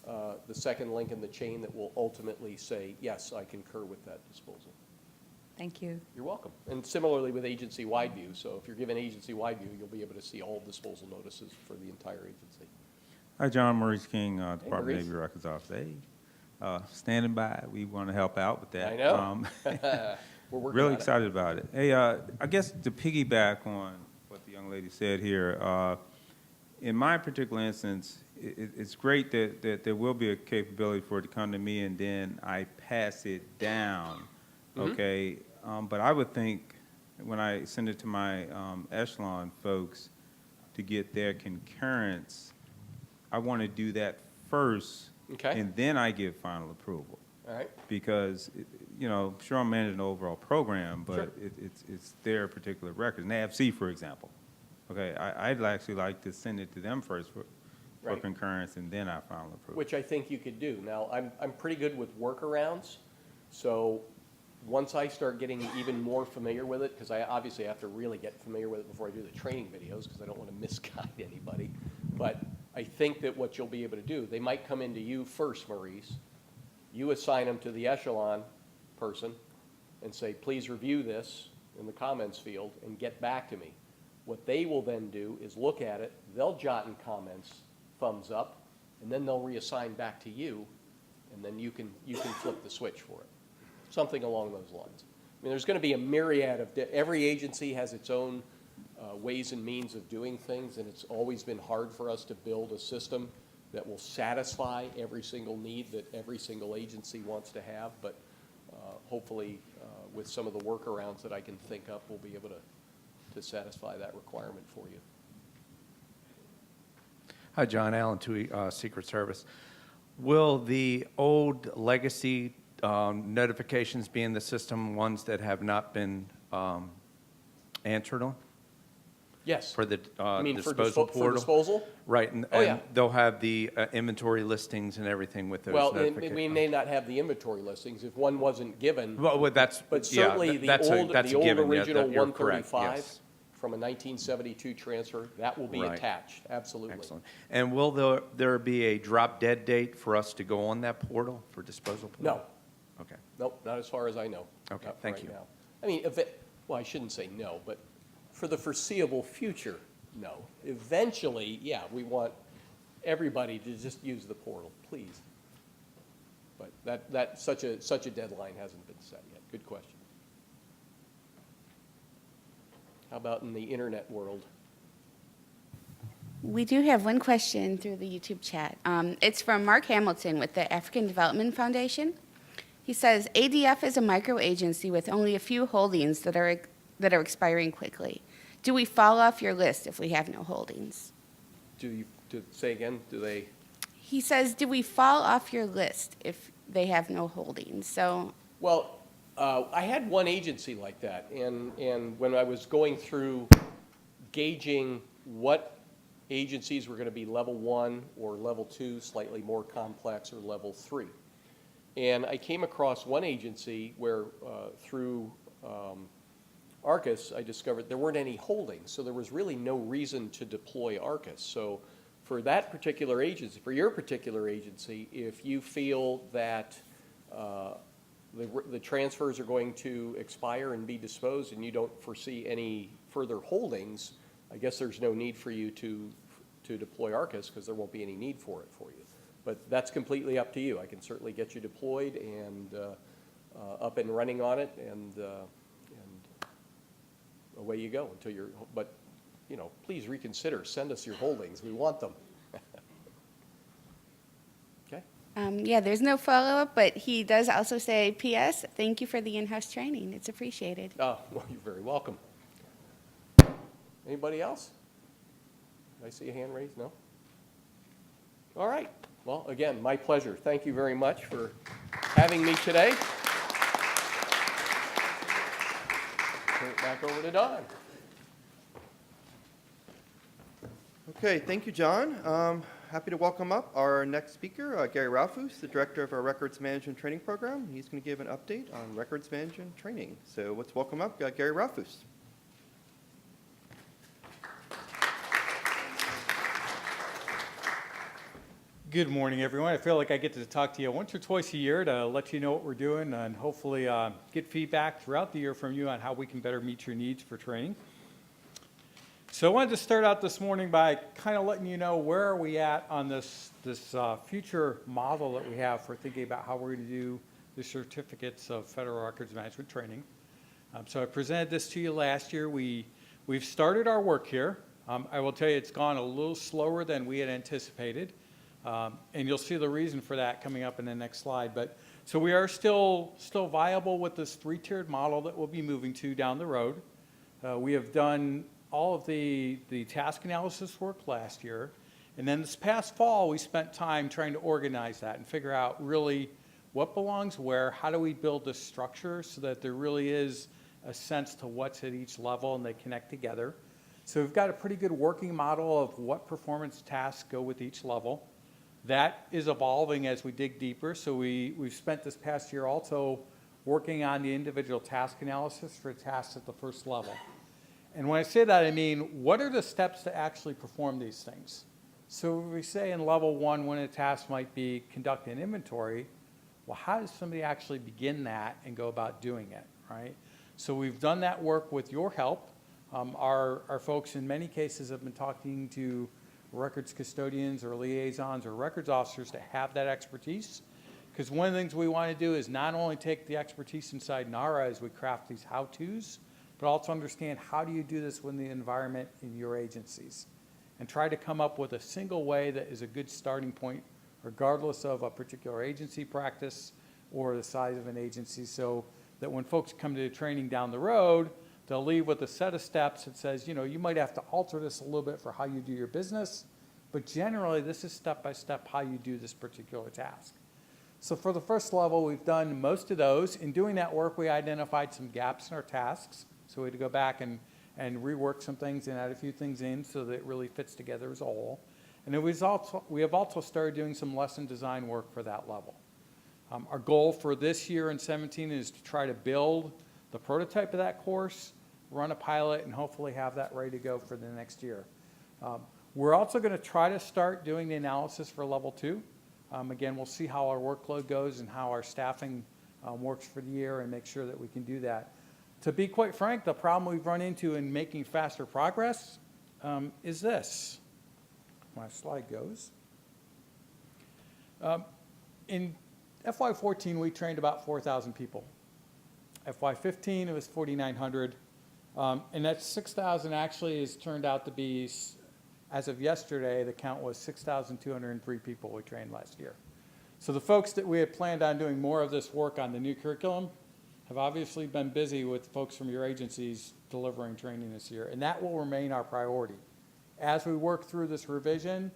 D: link in the chain that will ultimately say, yes, I concur with that disposal.
H: Thank you.
D: You're welcome. And similarly with agency-wide view. So if you're given agency-wide view, you'll be able to see all disposal notices for the entire agency.
I: Hi, John. Maurice King, Department
D: Maurice.
I: of Navy Records Office. Hey, standing by. We want to help out with that.
D: I know. We're working
I: Really
D: on it.
I: excited about it. Hey, I guess to piggyback on what the young lady said here, in my particular instance, it's great that there will be a capability for it to come to me and then I pass it down, okay? But I would think when I send it to my echelon folks to get their concurrence, I want to do that first,
D: Okay.
I: and then I give final approval.
D: All right.
I: Because, sure, I'm managing the overall program, but
D: Sure.
I: it's their particular records. NAVC, for example. Okay, I'd actually like to send it to them first for
D: Right.
I: concurrence, and then I final approval.
D: Which I think you could do. Now, I'm pretty good with workarounds, so once I start getting even more familiar with it, because I obviously have to really get familiar with it before I do the training videos, because I don't want to misguide anybody, but I think that what you'll be able to do, they might come into you first, Maurice. You assign them to the echelon person and say, please review this in the comments field and get back to me. What they will then do is look at it, they'll jot in comments, thumbs up, and then they'll reassign back to you, and then you can flip the switch for it. Something along those lines. I mean, there's going to be a myriad of, every agency has its own ways and means of doing things, and it's always been hard for us to build a system that will satisfy every single need that every single agency wants to have, but hopefully with some of the workarounds that I can think up, we'll be able to satisfy that requirement for you.
J: Hi, John. Allen Tui, Secret Service. Will the old legacy notifications be in the system, ones that have not been answered on?
D: Yes.
J: For the
D: I mean,
J: disposal
D: for
J: portal?
D: disposal?
J: Right, and,
D: Oh, yeah.
J: and they'll have the inventory listings and everything with those
D: Well,
J: notifications?
D: we may not have the inventory listings if one wasn't given.
J: Well, that's,
D: But
J: yeah,
D: certainly the
J: that's
D: old
J: a given. Yeah,
D: original
J: you're correct,
D: 135
J: yes.
D: from a 1972 transfer, that will be
J: Right.
D: attached, absolutely.
J: Excellent. And will there be a drop dead date for us to go on that portal for disposal?
D: No,
J: Okay.
D: nope, not as far as I know.
J: Okay,
D: Not for
J: thank
D: right
J: you.
D: now. I mean, well, I shouldn't say no, but for the foreseeable future, no. Eventually, yeah, we want everybody to just use the portal, please. But such a deadline hasn't been set yet. Good question. How about in the internet world?
K: We do have one question through the YouTube chat. It's from Mark Hamilton with the African Development Foundation. He says, ADF is a micro agency with only a few holdings that are expiring quickly. Do we fall off your list if we have no holdings?
D: Say again, do they?
K: He says, do we fall off your list if they have no holdings? So,
D: Well, I had one agency like that, and when I was going through gauging what agencies were going to be level 1 or level 2, slightly more complex, or level 3. And I came across one agency where through ARCUS, I discovered there weren't any holdings, so there was really no reason to deploy ARCUS. So for that particular agency, for your particular agency, if you feel that the transfers are going to expire and be disposed and you don't foresee any further holdings, I guess there's no need for you to deploy ARCUS because there won't be any need for it for you. But that's completely up to you. I can certainly get you deployed and up and running on it, and away you go until you're. But you know, please reconsider. Send us your holdings. We want them. Okay.
K: yeah, there's no follow-up, but he does also say, P.S., thank you for the in-house training. It's appreciated.
D: Oh, well, you're very welcome. Anybody else? Did I see a hand raised? No? All right. Well, again, my pleasure. Thank you very much for having me today. Turn it back over to Don.
A: Okay, thank you, John. Happy to welcome up our next speaker, Gary Ralphus, the director of our Records Management Training Program. He's going to give an update on records management training. So let's welcome up Gary Ralphus.
L: Good morning, everyone. I feel like I get to talk to you once or twice a year to let you know what we're doing and hopefully get feedback throughout the year from you on how we can better meet your needs for training. So I wanted to start out this morning by kind of letting you know where are we at on this future model that we have for thinking about how we're going to do the certificates of federal records management training. So I presented this to you last year. We've started our work here. I will tell you it's gone a little slower than we had anticipated. And you'll see the reason for that coming up in the next slide. But so we are still viable with this 3-tiered model that we'll be moving to down the road. We have done all of the task analysis work last year. And then this past fall, we spent time trying to organize that and figure out really what belongs where, how do we build this structure so that there really is a sense to what's at each level and they connect together. So we've got a pretty good working model of what performance tasks go with each level. That is evolving as we dig deeper. So we've spent this past year also working on the individual task analysis for tasks at the first level. And when I say that, I mean, what are the steps to actually perform these things? So we say in level 1, when a task might be conduct an inventory, well, how does somebody actually begin that and go about doing it, right? So we've done that work with your help. Our folks in many cases have been talking to records custodians or liaisons or records officers to have that expertise. Because one of the things we want to do is not only take the expertise inside NARA as we craft these how-tos, but also understand how do you do this within the environment in your agencies. And try to come up with a single way that is a good starting point, regardless of a particular agency practice or the size of an agency, so that when folks come to the training down the road, they'll leave with a set of steps that says, you know, you might have to alter this a little bit for how you do your business, but generally this is step-by-step how you do this particular task. So for the first level, we've done most of those. In doing that work, we identified some gaps in our tasks. So we had to go back and rework some things and add a few things in so that it really fits together as a whole. And we have also started doing some lesson design work for that level. Our goal for this year in 17 is to try to build the prototype of that course, run a pilot, and hopefully have that ready to go for the next year. We're also going to try to start doing the analysis for level 2. Again, we'll see how our workload goes and how our staffing works for the year and make sure that we can do that. To be quite frank, the problem we've run into in making faster progress is this. My slide goes. In FY14, we trained about 4,000 people. FY15, it was 4,900. And that 6,000 actually has turned out to be As of yesterday, the count was 6,203 people we trained last year. So the folks that we had planned on doing more of this work on the new curriculum have obviously been busy with folks from your agencies delivering training this year, and that will remain our priority. As we work through this revision,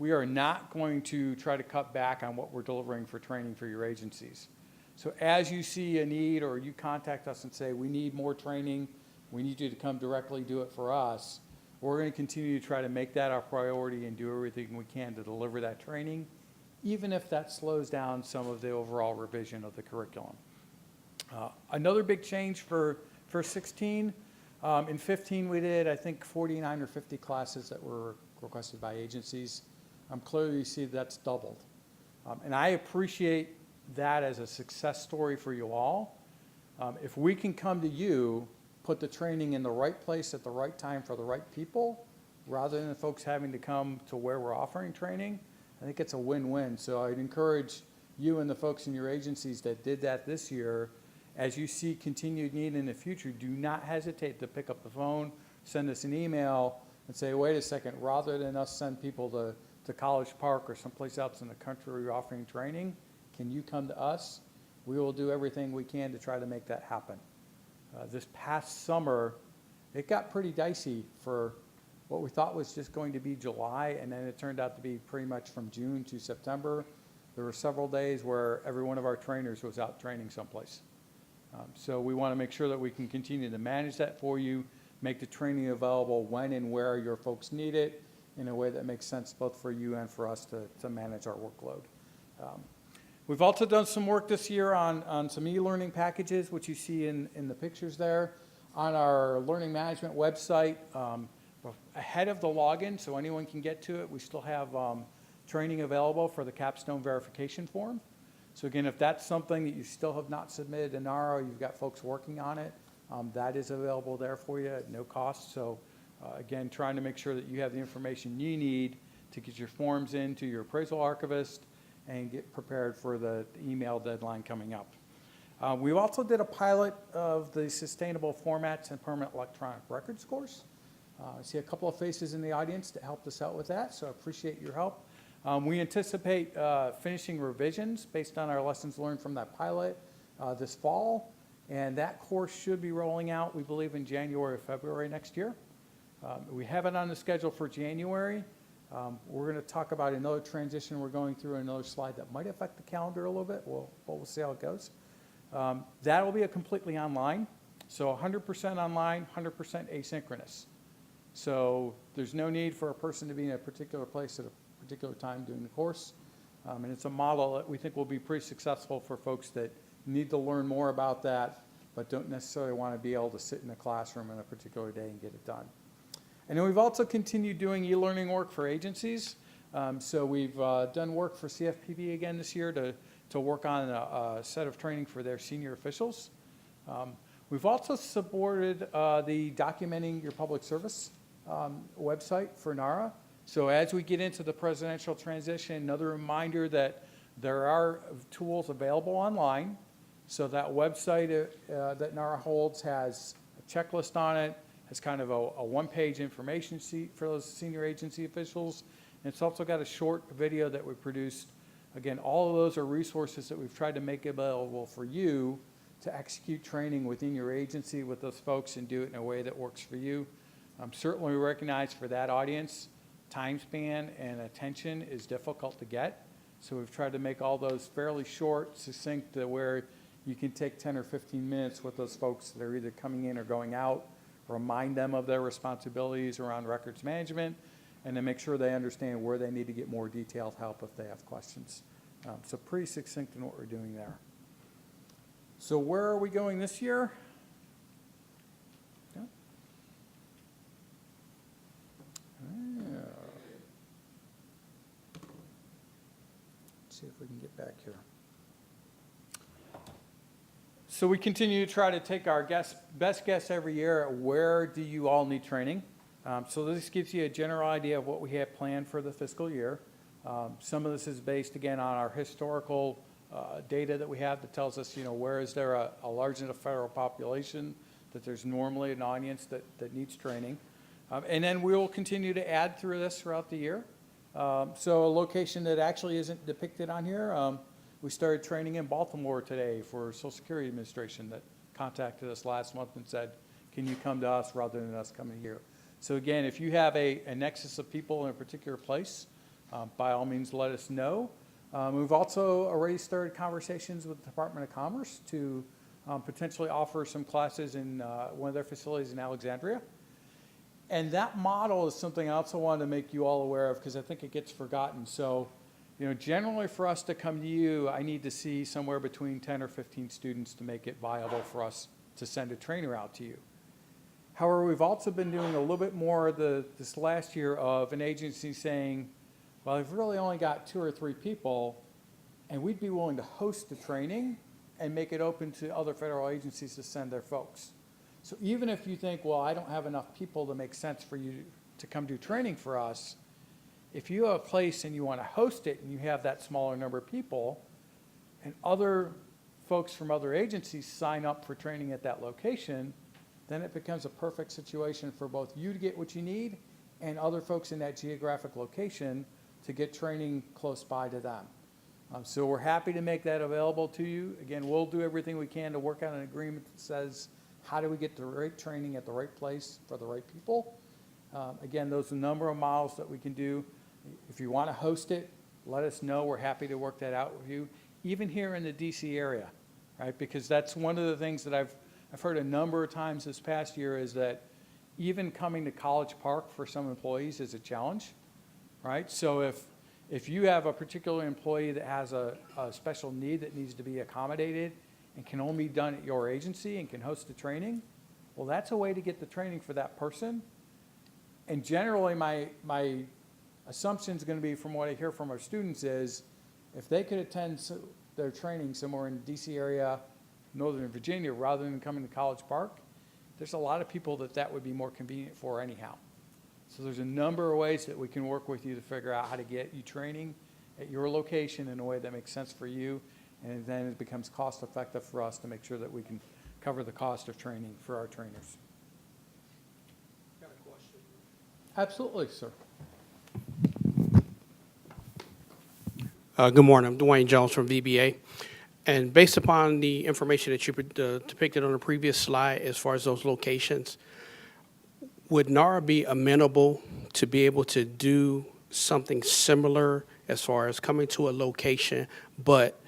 L: we are not going to try to cut back on what we're delivering for training for your agencies. So as you see a need or you contact us and say, we need more training, we need you to come directly do it for us, we're going to continue to try to make that our priority and do everything we can to deliver that training, even if that slows down some of the overall revision of the curriculum. Another big change for 16, in 15 we did, I think, 49 or 50 classes that were requested by agencies. Clearly you see that's doubled. And I appreciate that as a success story for you all. If we can come to you, put the training in the right place at the right time for the right people, rather than folks having to come to where we're offering training, I think it's a win-win. So I'd encourage you and the folks in your agencies that did that this year, as you see continued need in the future, do not hesitate to pick up the phone, send us an email, and say, wait a second, rather than us send people to College Park or someplace else in the country where you're offering training, can you come to us? We will do everything we can to try to make that happen. This past summer, it got pretty dicey for what we thought was just going to be July, and then it turned out to be pretty much from June to September. There were several days where every one of our trainers was out training someplace. So we want to make sure that we can continue to manage that for you, make the training available when and where your folks need it in a way that makes sense both for you and for us to manage our workload. We've also done some work this year on some e-learning packages, which you see in the pictures there. On our learning management website, ahead of the login, so anyone can get to it, we still have training available for the capstone verification form. So again, if that's something that you still have not submitted to NARA, you've got folks working on it, that is available there for you at no cost. So again, trying to make sure that you have the information you need to get your forms into your appraisal archivist and get prepared for the email deadline coming up. We also did a pilot of the sustainable formats and permanent electronic records course. I see a couple of faces in the audience that helped us out with that, so I appreciate your help. We anticipate finishing revisions based on our lessons learned from that pilot this fall, and that course should be rolling out, we believe, in January or February next year. We have it on the schedule for January. We're going to talk about another transition we're going through, another slide that might affect the calendar a little bit. We'll see how it goes. That will be a completely online, so 100% online, 100% asynchronous. So there's no need for a person to be in a particular place at a particular time doing the course. And it's a model that we think will be pretty successful for folks that need to learn more about that, but don't necessarily want to be able to sit in a classroom on a particular day and get it done. And then we've also continued doing e-learning work for agencies. So we've done work for CFPB again this year to work on a set of training for their senior officials. We've also supported the Documenting Your Public Service website for NARA. So as we get into the presidential transition, another reminder that there are tools available online. So that website that NARA holds has a checklist on it, has kind of a one-page information sheet for those senior agency officials. And it's also got a short video that we produced. Again, all of those are resources that we've tried to make available for you to execute training within your agency with those folks and do it in a way that works for you. Certainly we recognize for that audience, time span and attention is difficult to get. So we've tried to make all those fairly short, succinct, to where you can take 10 or 15 minutes with those folks that are either coming in or going out, remind them of their responsibilities around records management, and then make sure they understand where they need to get more detailed help if they have questions. So pretty succinct in what we're doing there. So where are we going this year? Yeah. Let's see if we can get back here. So we continue to try to take our best guess every year at where do you all need training. So this gives you a general idea of what we have planned for the fiscal year. Some of this is based, again, on our historical data that we have that tells us, where is there a large enough federal population that there's normally an audience that needs training. And then we'll continue to add through this throughout the year. So a location that actually isn't depicted on here, we started training in Baltimore today for Social Security Administration that contacted us last month and said, can you come to us rather than us coming here? So again, if you have a nexus of people in a particular place, by all means, let us know. We've also already started conversations with the Department of Commerce to potentially offer some classes in one of their facilities in Alexandria. And that model is something I also wanted to make you all aware of because I think it gets forgotten. So, generally for us to come to you, I need to see somewhere between 10 or 15 students to make it viable for us to send a trainer out to you. However, we've also been doing a little bit more this last year of an agency saying, well, I've really only got 2 or 3 people, and we'd be willing to host the training and make it open to other federal agencies to send their folks. So even if you think, well, I don't have enough people to make sense for you to come do training for us, if you have a place and you want to host it and you have that smaller number of people, and other folks from other agencies sign up for training at that location, then it becomes a perfect situation for both you to get what you need and other folks in that geographic location to get training close by to them. So we're happy to make that available to you. Again, we'll do everything we can to work out an agreement that says, how do we get the right training at the right place for the right people? Again, those are a number of models that we can do. If you want to host it, let us know. We're happy to work that out with you, even here in the DC area, right? Because that's one of the things that I've heard a number of times this past year is that even coming to College Park for some employees is a challenge, right? So if you have a particular employee that has a special need that needs to be accommodated and can only be done at your agency and can host the training, well, that's a way to get the training for that person. And generally, my assumption is going to be from what I hear from our students is if they could attend their training somewhere in the DC area, Northern Virginia, rather than coming to College Park, there's a lot of people that would be more convenient for anyhow. So there's a number of ways that we can work with you to figure out how to get you training at your location in a way that makes sense for you, and then it becomes cost effective for us to make sure that we can cover the cost of training for our trainers.
F: Got a question?
L: Absolutely, sir.
M: Good morning. I'm Dwayne Jones from VBA. And based upon the information that you depicted on the previous slide as far as those locations, would NARA be amenable to be able to do something similar as far as coming to a location, but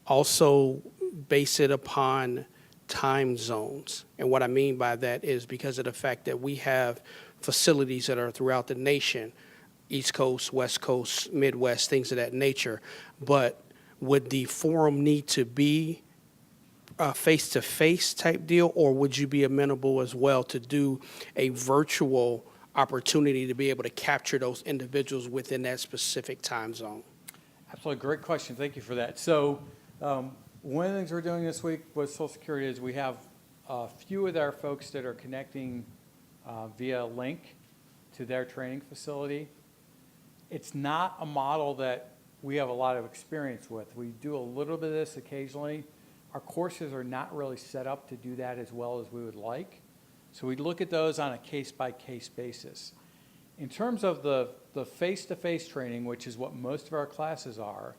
M: also base it upon time zones? And what I mean by that is because of the fact that we have facilities that are throughout the nation, East Coast, West Coast, Midwest, things of that nature. But would the forum need to be a face-to-face type deal, or would you be amenable as well to do a virtual opportunity to be able to capture those individuals within that specific time zone?
L: Absolutely, great question. Thank you for that. So one of the things we're doing this week with Social Security is we have a few of our folks that are connecting via link to their training facility. It's not a model that we have a lot of experience with. We do a little bit of this occasionally. Our courses are not really set up to do that as well as we would like. So we look at those on a case-by-case basis. In terms of the face-to-face training, which is what most of our classes are,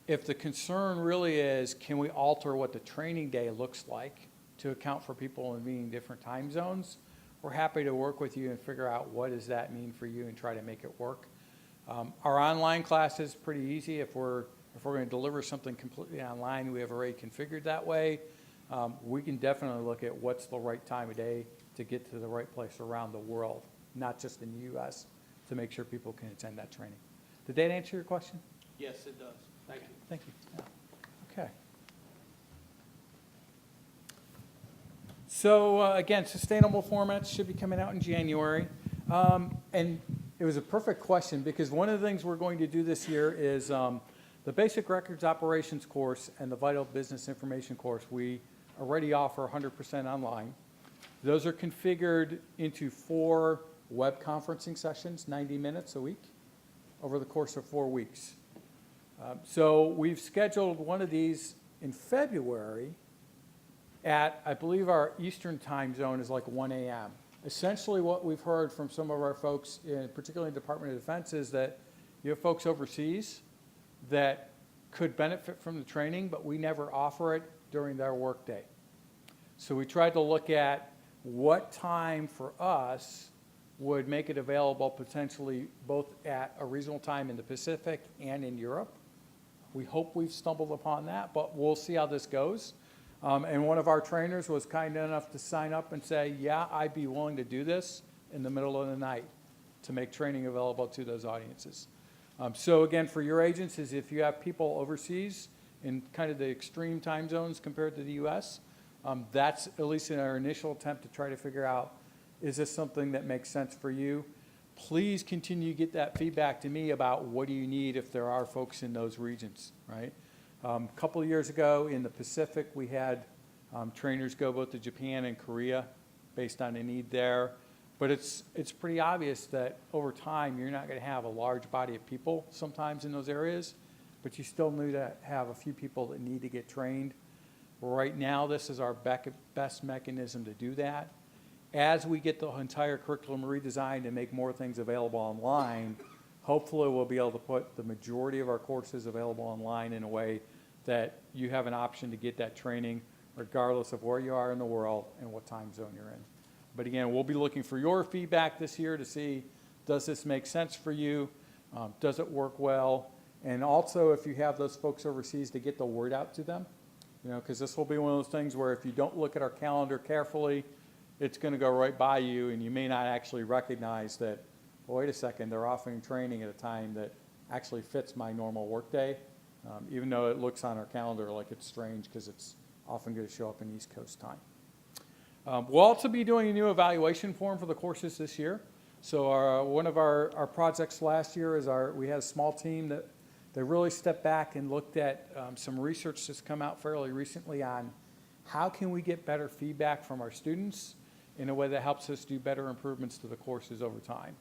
L: if the concern really is, can we alter what the training day looks like to account for people in being different time zones, we're happy to work with you and figure out what does that mean for you and try to make it work. Our online class is pretty easy. If we're going to deliver something completely online, we have already configured that way. We can definitely look at what's the right time of day to get to the right place around the world, not just in the U.S., to make sure people can attend that training. Did that answer your question?
M: Yes, it does. Thank you.
L: Thank you. Yeah. Okay. So again, sustainable formats should be coming out in January. And it was a perfect question because one of the things we're going to do this year is the Basic Records Operations course and the Vital Business Information course. We already offer 100% online. Those are configured into 4 web conferencing sessions, 90 minutes a week, over the course of 4 weeks. So we've scheduled one of these in February at, I believe our Eastern time zone is like 1 a.m. Essentially what we've heard from some of our folks, particularly in the Department of Defense, is that you have folks overseas that could benefit from the training, but we never offer it during their workday. So we tried to look at what time for us would make it available potentially both at a reasonable time in the Pacific and in Europe. We hope we've stumbled upon that, but we'll see how this goes. And one of our trainers was kind enough to sign up and say, yeah, I'd be willing to do this in the middle of the night to make training available to those audiences. So again, for your agencies, if you have people overseas in kind of the extreme time zones compared to the US, that's at least in our initial attempt to try to figure out, is this something that makes sense for you? Please continue to get that feedback to me about what do you need if there are folks in those regions, right? A couple of years ago in the Pacific, we had trainers go both to Japan and Korea based on a need there. But it's pretty obvious that over time, you're not going to have a large body of people sometimes in those areas, but you still need to have a few people that need to get trained. Right now, this is our best mechanism to do that. As we get the entire curriculum redesigned and make more things available online, hopefully we'll be able to put the majority of our courses available online in a way that you have an option to get that training regardless of where you are in the world and what time zone you're in. But again, we'll be looking for your feedback this year to see, does this make sense for you? Does it work well? And also, if you have those folks overseas, to get the word out to them, because this will be one of those things where if you don't look at our calendar carefully, it's going to go right by you, and you may not actually recognize that, well, wait a second, they're offering training at a time that actually fits my normal workday, even though it looks on our calendar like it's strange because it's often going to show up in East Coast time. We'll also be doing a new evaluation form for the courses this year. So one of our projects last year is we had a small team that really stepped back and looked at some research that's come out fairly recently on how can we get better feedback from our students in a way that helps us do better improvements to the courses over time.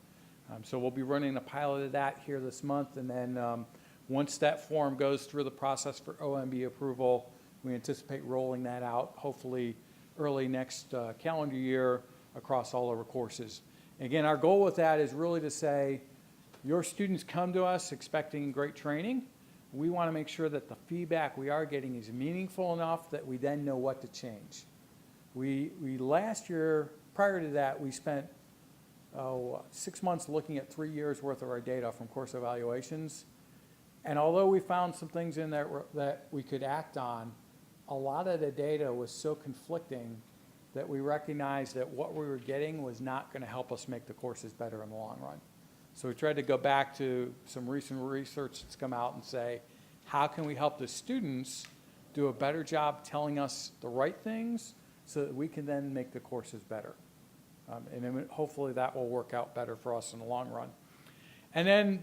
L: So we'll be running a pilot of that here this month, and then once that form goes through the process for OMB approval, we anticipate rolling that out hopefully early next calendar year across all of our courses. Again, our goal with that is really to say, your students come to us expecting great training. We want to make sure that the feedback we are getting is meaningful enough that we then know what to change. We last year, prior to that, we spent 6 months looking at 3 years worth of our data from course evaluations. And although we found some things in there that we could act on, a lot of the data was so conflicting that we recognized that what we were getting was not going to help us make the courses better in the long run. So we tried to go back to some recent research that's come out and say, how can we help the students do a better job telling us the right things so that we can then make the courses better? And then hopefully that will work out better for us in the long run. And then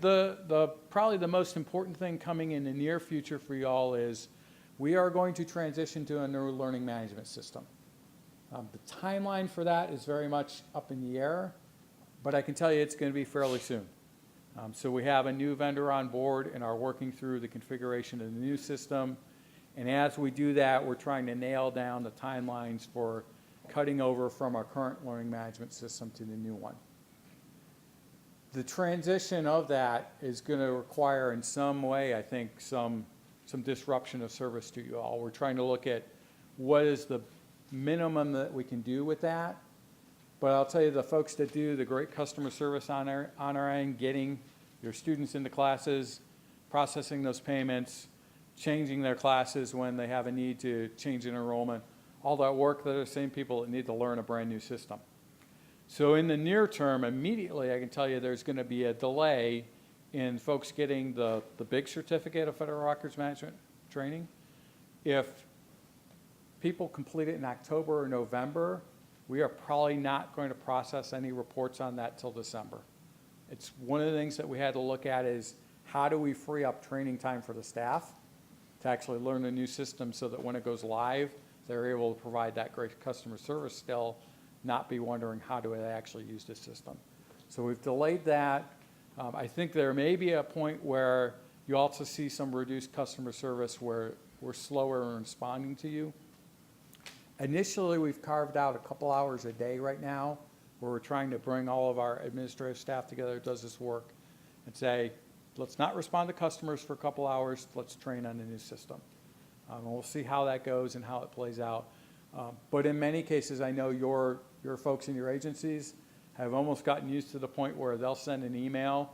L: probably the most important thing coming in the near future for you all is we are going to transition to a new learning management system. The timeline for that is very much up in the air, but I can tell you it's going to be fairly soon. So we have a new vendor on board and are working through the configuration of the new system. And as we do that, we're trying to nail down the timelines for cutting over from our current learning management system to the new one. The transition of that is going to require in some way, I think, some disruption of service to you all. We're trying to look at what is the minimum that we can do with that. But I'll tell you, the folks that do the great customer service on our end, getting your students into classes, processing those payments, changing their classes when they have a need to change an enrollment, all that work, they're the same people that need to learn a brand new system. So in the near term, immediately, I can tell you there's going to be a delay in folks getting the big certificate of federal records management training. If people complete it in October or November, we are probably not going to process any reports on that till December. It's one of the things that we had to look at is how do we free up training time for the staff to actually learn the new system so that when it goes live, they're able to provide that great customer service still, not be wondering how do I actually use this system. So we've delayed that. I think there may be a point where you also see some reduced customer service where we're slower in responding to you. Initially, we've carved out a couple hours a day right now where we're trying to bring all of our administrative staff together that does this work and say, let's not respond to customers for a couple hours, let's train on the new system. And we'll see how that goes and how it plays out. But in many cases, I know your folks in your agencies have almost gotten used to the point where they'll send an email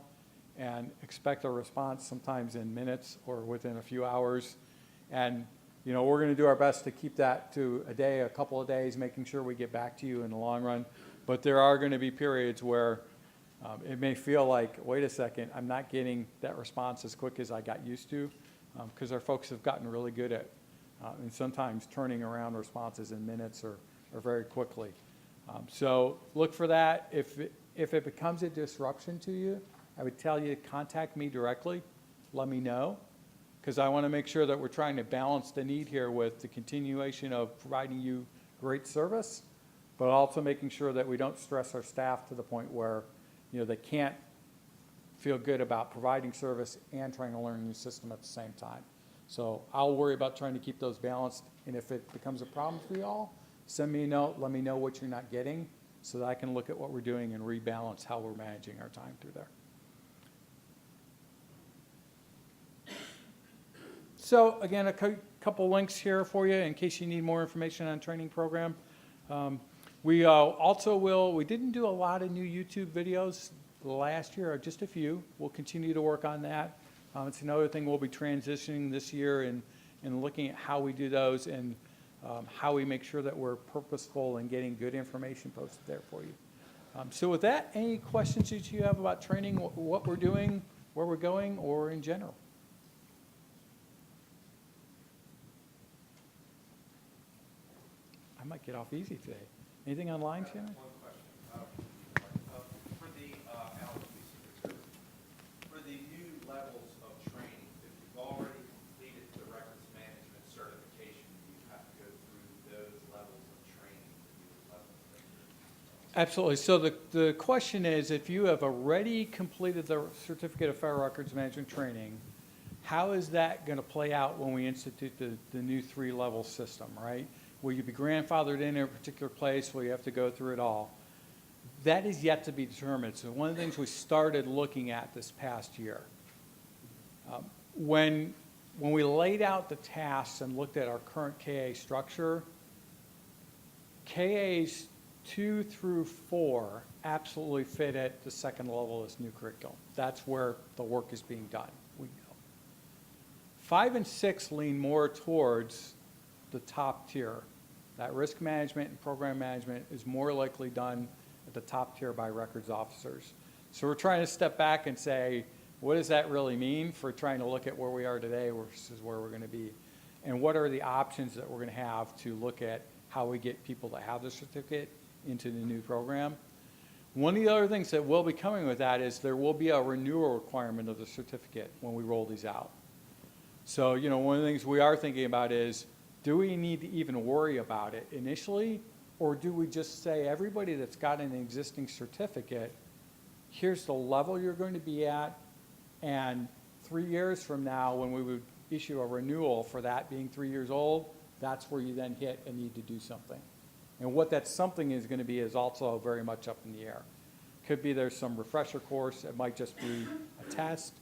L: and expect a response sometimes in minutes or within a few hours. And we're going to do our best to keep that to a day, a couple of days, making sure we get back to you in the long run. But there are going to be periods where it may feel like, wait a second, I'm not getting that response as quick as I got used to, because our folks have gotten really good at, and sometimes turning around responses in minutes or very quickly. So look for that. If it becomes a disruption to you, I would tell you, contact me directly, let me know, because I want to make sure that we're trying to balance the need here with the continuation of providing you great service, but also making sure that we don't stress our staff to the point where, they can't feel good about providing service and trying to learn a new system at the same time. So I'll worry about trying to keep those balanced, and if it becomes a problem for you all, send me a note, let me know what you're not getting, so that I can look at what we're doing and rebalance how we're managing our time through there. So again, a couple links here for you in case you need more information on training program. We didn't do a lot of new YouTube videos last year, just a few. We'll continue to work on that. It's another thing we'll be transitioning this year and looking at how we do those and how we make sure that we're purposeful and getting good information posted there for you. So with that, any questions that you have about training, what we're doing, where we're going, or in general? I might get off easy today. Anything online, Shannon?
J: One question. For the for the new levels of training, if you've already completed the records management certification, you have to go through those levels of training.
L: Absolutely. So the question is, if you have already completed the Certificate of Federal Records Management training, how is that going to play out when we institute the new 3-level system, right? Will you be grandfathered in a particular place? Will you have to go through it all? That is yet to be determined. So one of the things we started looking at this past year, when we laid out the tasks and looked at our current KA structure, KAs 2 through 4 absolutely fit at the second level of this new curriculum. That's where the work is being done, we know. 5 and 6 lean more towards the top tier. That risk management and program management is more likely done at the top tier by records officers. So we're trying to step back and say, what does that really mean for trying to look at where we are today versus where we're going to be? And what are the options that we're going to have to look at how we get people to have the certificate into the new program? One of the other things that will be coming with that is there will be a renewal requirement of the certificate when we roll these out. So, one of the things we are thinking about is, do we need to even worry about it initially, or do we just say everybody that's got an existing certificate, here's the level you're going to be at, and 3 years from now when we would issue a renewal for that being 3 years old, that's where you then hit and need to do something. And what that something is going to be is also very much up in the air. Could be there's some refresher course, it might just be a test,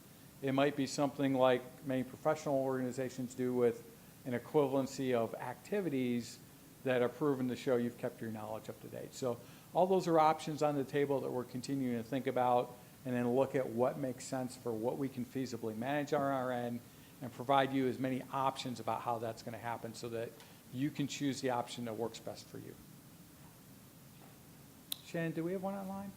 L: it might be something like many professional organizations do with an equivalency of activities that are proven to show you've kept your knowledge up to date. So all those are options on the table that we're continuing to think about and then look at what makes sense for what we can feasibly manage on our end and provide you as many options about how that's going to happen so that you can choose the option that works best for you. Shannon, do we have one online?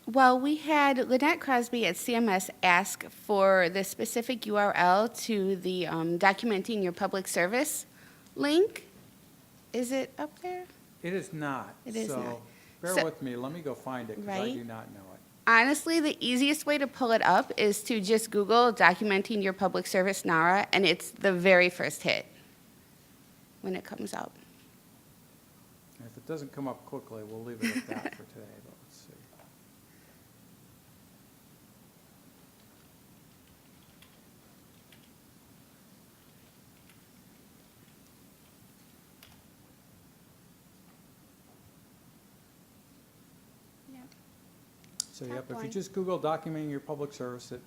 K: Well, we had Lynette Crosby at CMS ask for the specific URL to the documenting your public service link. Is it up there?
L: It is not.
K: It is
L: so
K: not.
L: Bear
K: So-
L: with me. Let me go find it because I
K: Right.
L: do not know it.
K: Honestly, the easiest way to pull it up is to just Google documenting your public service NARA, and it's the very first hit when it comes up.
L: And if it doesn't come up quickly, we'll leave it at that for today. But let's see. So yep,
G: Top
L: if you
G: line.
L: just Google documenting your public service, it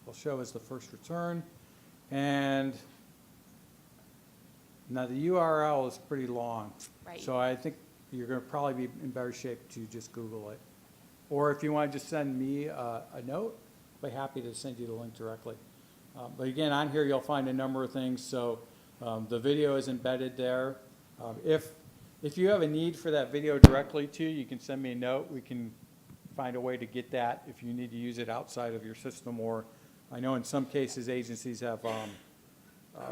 L: will show as the first return. And now the URL is pretty long.
K: Right.
L: So I think you're going to probably be in better shape to just Google it. Or if you want to just send me a note, I'll be happy to send you the link directly. But again, on here you'll find a number of things. So the video is embedded there. If you have a need for that video directly too, you can send me a note. We can find a way to get that if you need to use it outside of your system. Or I know in some cases agencies have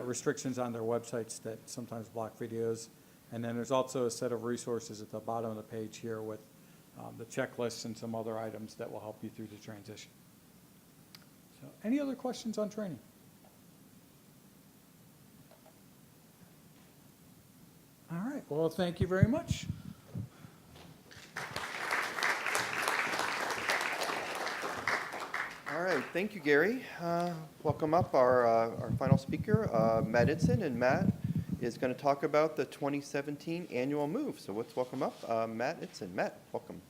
L: restrictions on their websites that sometimes block videos. And then there's also a set of resources at the bottom of the page here with the checklists and some other items that will help you through the transition. So any other questions on training? All right, well, thank you very much.
A: All right, thank you, Gary. Welcome up our final speaker, Matt Idson, and Matt is going to talk about the 2017 annual move. So let's welcome up Matt Idson. Matt, welcome.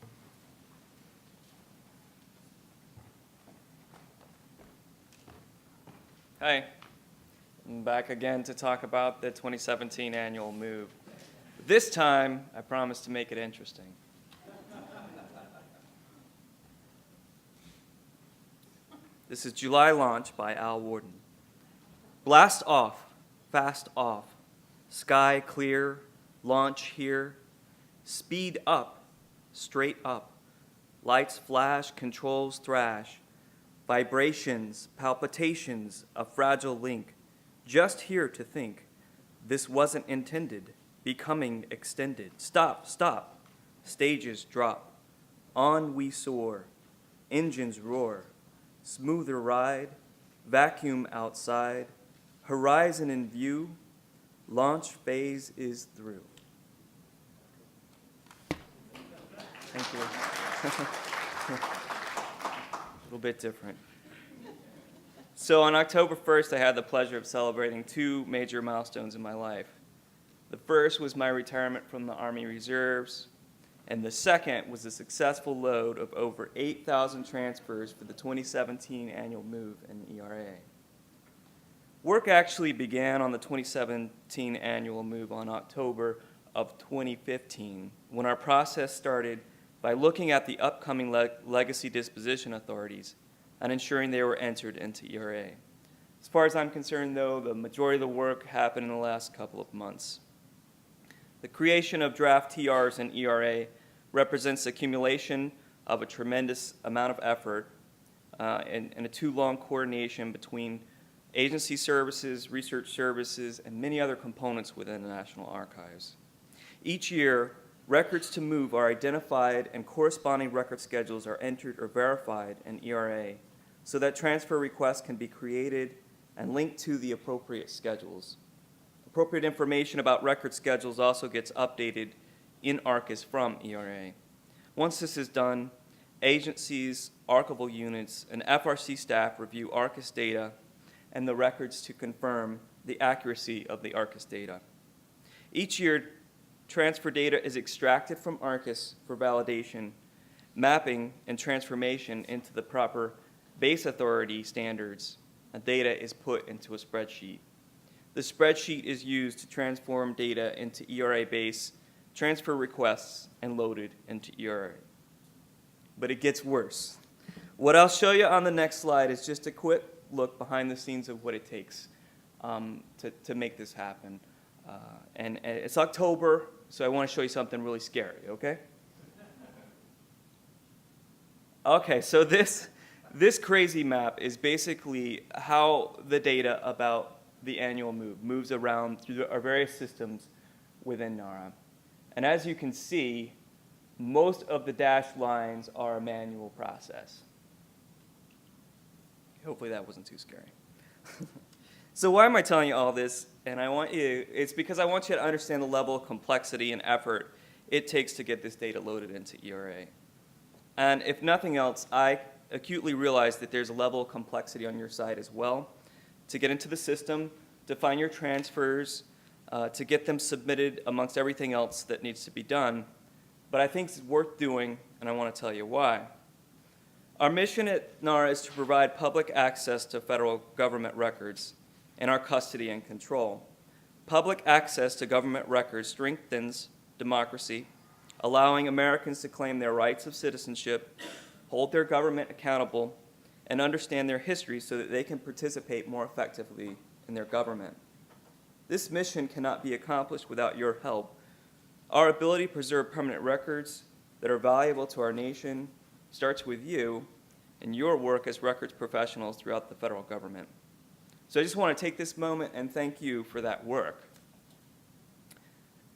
N: Hi, I'm back again to talk about the 2017 annual move. This time, I promise to make it interesting. This is July launch by Al Warden. Blast off, fast off, sky clear, launch here, speed up, straight up, lights flash, controls thrash, vibrations, palpitations, a fragile link, just here to think, this wasn't intended, becoming extended. Stop, stop, stages drop, on we soar, engines roar, smoother ride, vacuum outside, horizon in view, launch phase is through. Thank you. A little bit different. So on October 1st, I had the pleasure of celebrating two major milestones in my life. The first was my retirement from the Army Reserves, and the second was the successful load of over 8,000 transfers for the 2017 annual move in ERA. Work actually began on the 2017 annual move on October of 2015, when our process started by looking at the upcoming legacy disposition authorities and ensuring they were entered into ERA. As far as I'm concerned, though, the majority of the work happened in the last couple of months. The creation of draft TRs in ERA represents the accumulation of a tremendous amount of effort and a too-long coordination between agency services, research services, and many other components within the National Archives. Each year, records to move are identified and corresponding record schedules are entered or verified in ERA so that transfer requests can be created and linked to the appropriate schedules. Appropriate information about record schedules also gets updated in ARCIS from ERA. Once this is done, agencies, archival units, and FRC staff review ARCIS data and the records to confirm the accuracy of the ARCIS data. Each year, transfer data is extracted from ARCIS for validation, mapping, and transformation into the proper base authority standards, and data is put into a spreadsheet. The spreadsheet is used to transform data into ERA base, transfer requests, and loaded into ERA. But it gets worse. What I'll show you on the next slide is just a quick look behind the scenes of what it takes to make this happen. And it's October, so I want to show you something really scary, okay? Okay, so this crazy map is basically how the data about the annual move moves around through our various systems within NARA. And as you can see, most of the dashed lines are a manual process. Hopefully that wasn't too scary. So why am I telling you all this? And it's because I want you to understand the level of complexity and effort it takes to get this data loaded into ERA. And if nothing else, I acutely realize that there's a level of complexity on your side as well to get into the system, to find your transfers, to get them submitted amongst everything else that needs to be done. But I think it's worth doing, and I want to tell you why. Our mission at NARA is to provide public access to federal government records in our custody and control. Public access to government records strengthens democracy, allowing Americans to claim their rights of citizenship, hold their government accountable, and understand their history so that they can participate more effectively in their government. This mission cannot be accomplished without your help. Our ability to preserve permanent records that are valuable to our nation starts with you and your work as records professionals throughout the federal government. So I just want to take this moment and thank you for that work.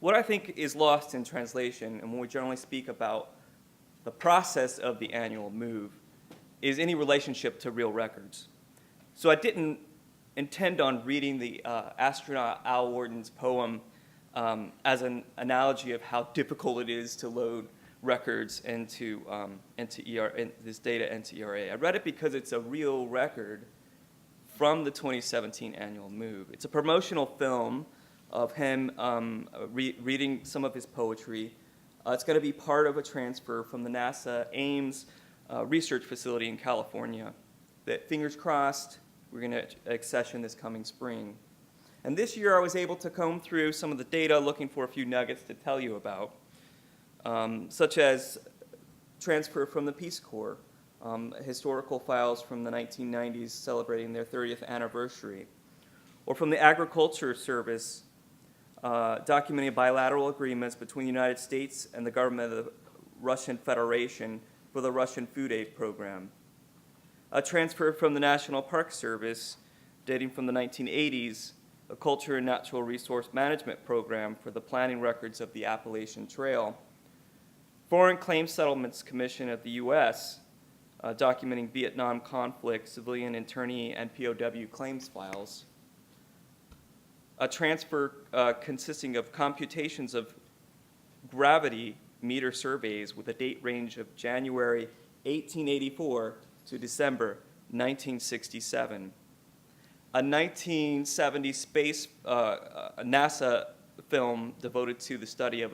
N: What I think is lost in translation, and when we generally speak about the process of the annual move, is any relationship to real records. So I didn't intend on reading the astronaut Al Worden's poem as an analogy of how difficult it is to load records into this data into ERA. I read it because it's a real record from the 2017 annual move. It's a promotional film of him reading some of his poetry. It's going to be part of a transfer from the NASA Ames research facility in California that, fingers crossed, we're going to accession this coming spring. And this year I was able to comb through some of the data looking for a few nuggets to tell you about, such as transfer from the Peace Corps, historical files from the 1990s celebrating their 30th anniversary, or from the Agriculture Service documenting bilateral agreements between the United States and the government of the Russian Federation for the Russian food aid program. A transfer from the National Park Service dating from the 1980s, a culture and natural resource management program for the planning records of the Appalachian Trail. Foreign Claims Settlements Commission of the U.S., documenting Vietnam conflict, civilian internee, and POW claims files. A transfer consisting of computations of gravity meter surveys with a date range of January 1884 to December 1967. A 1970 space NASA film devoted to the study of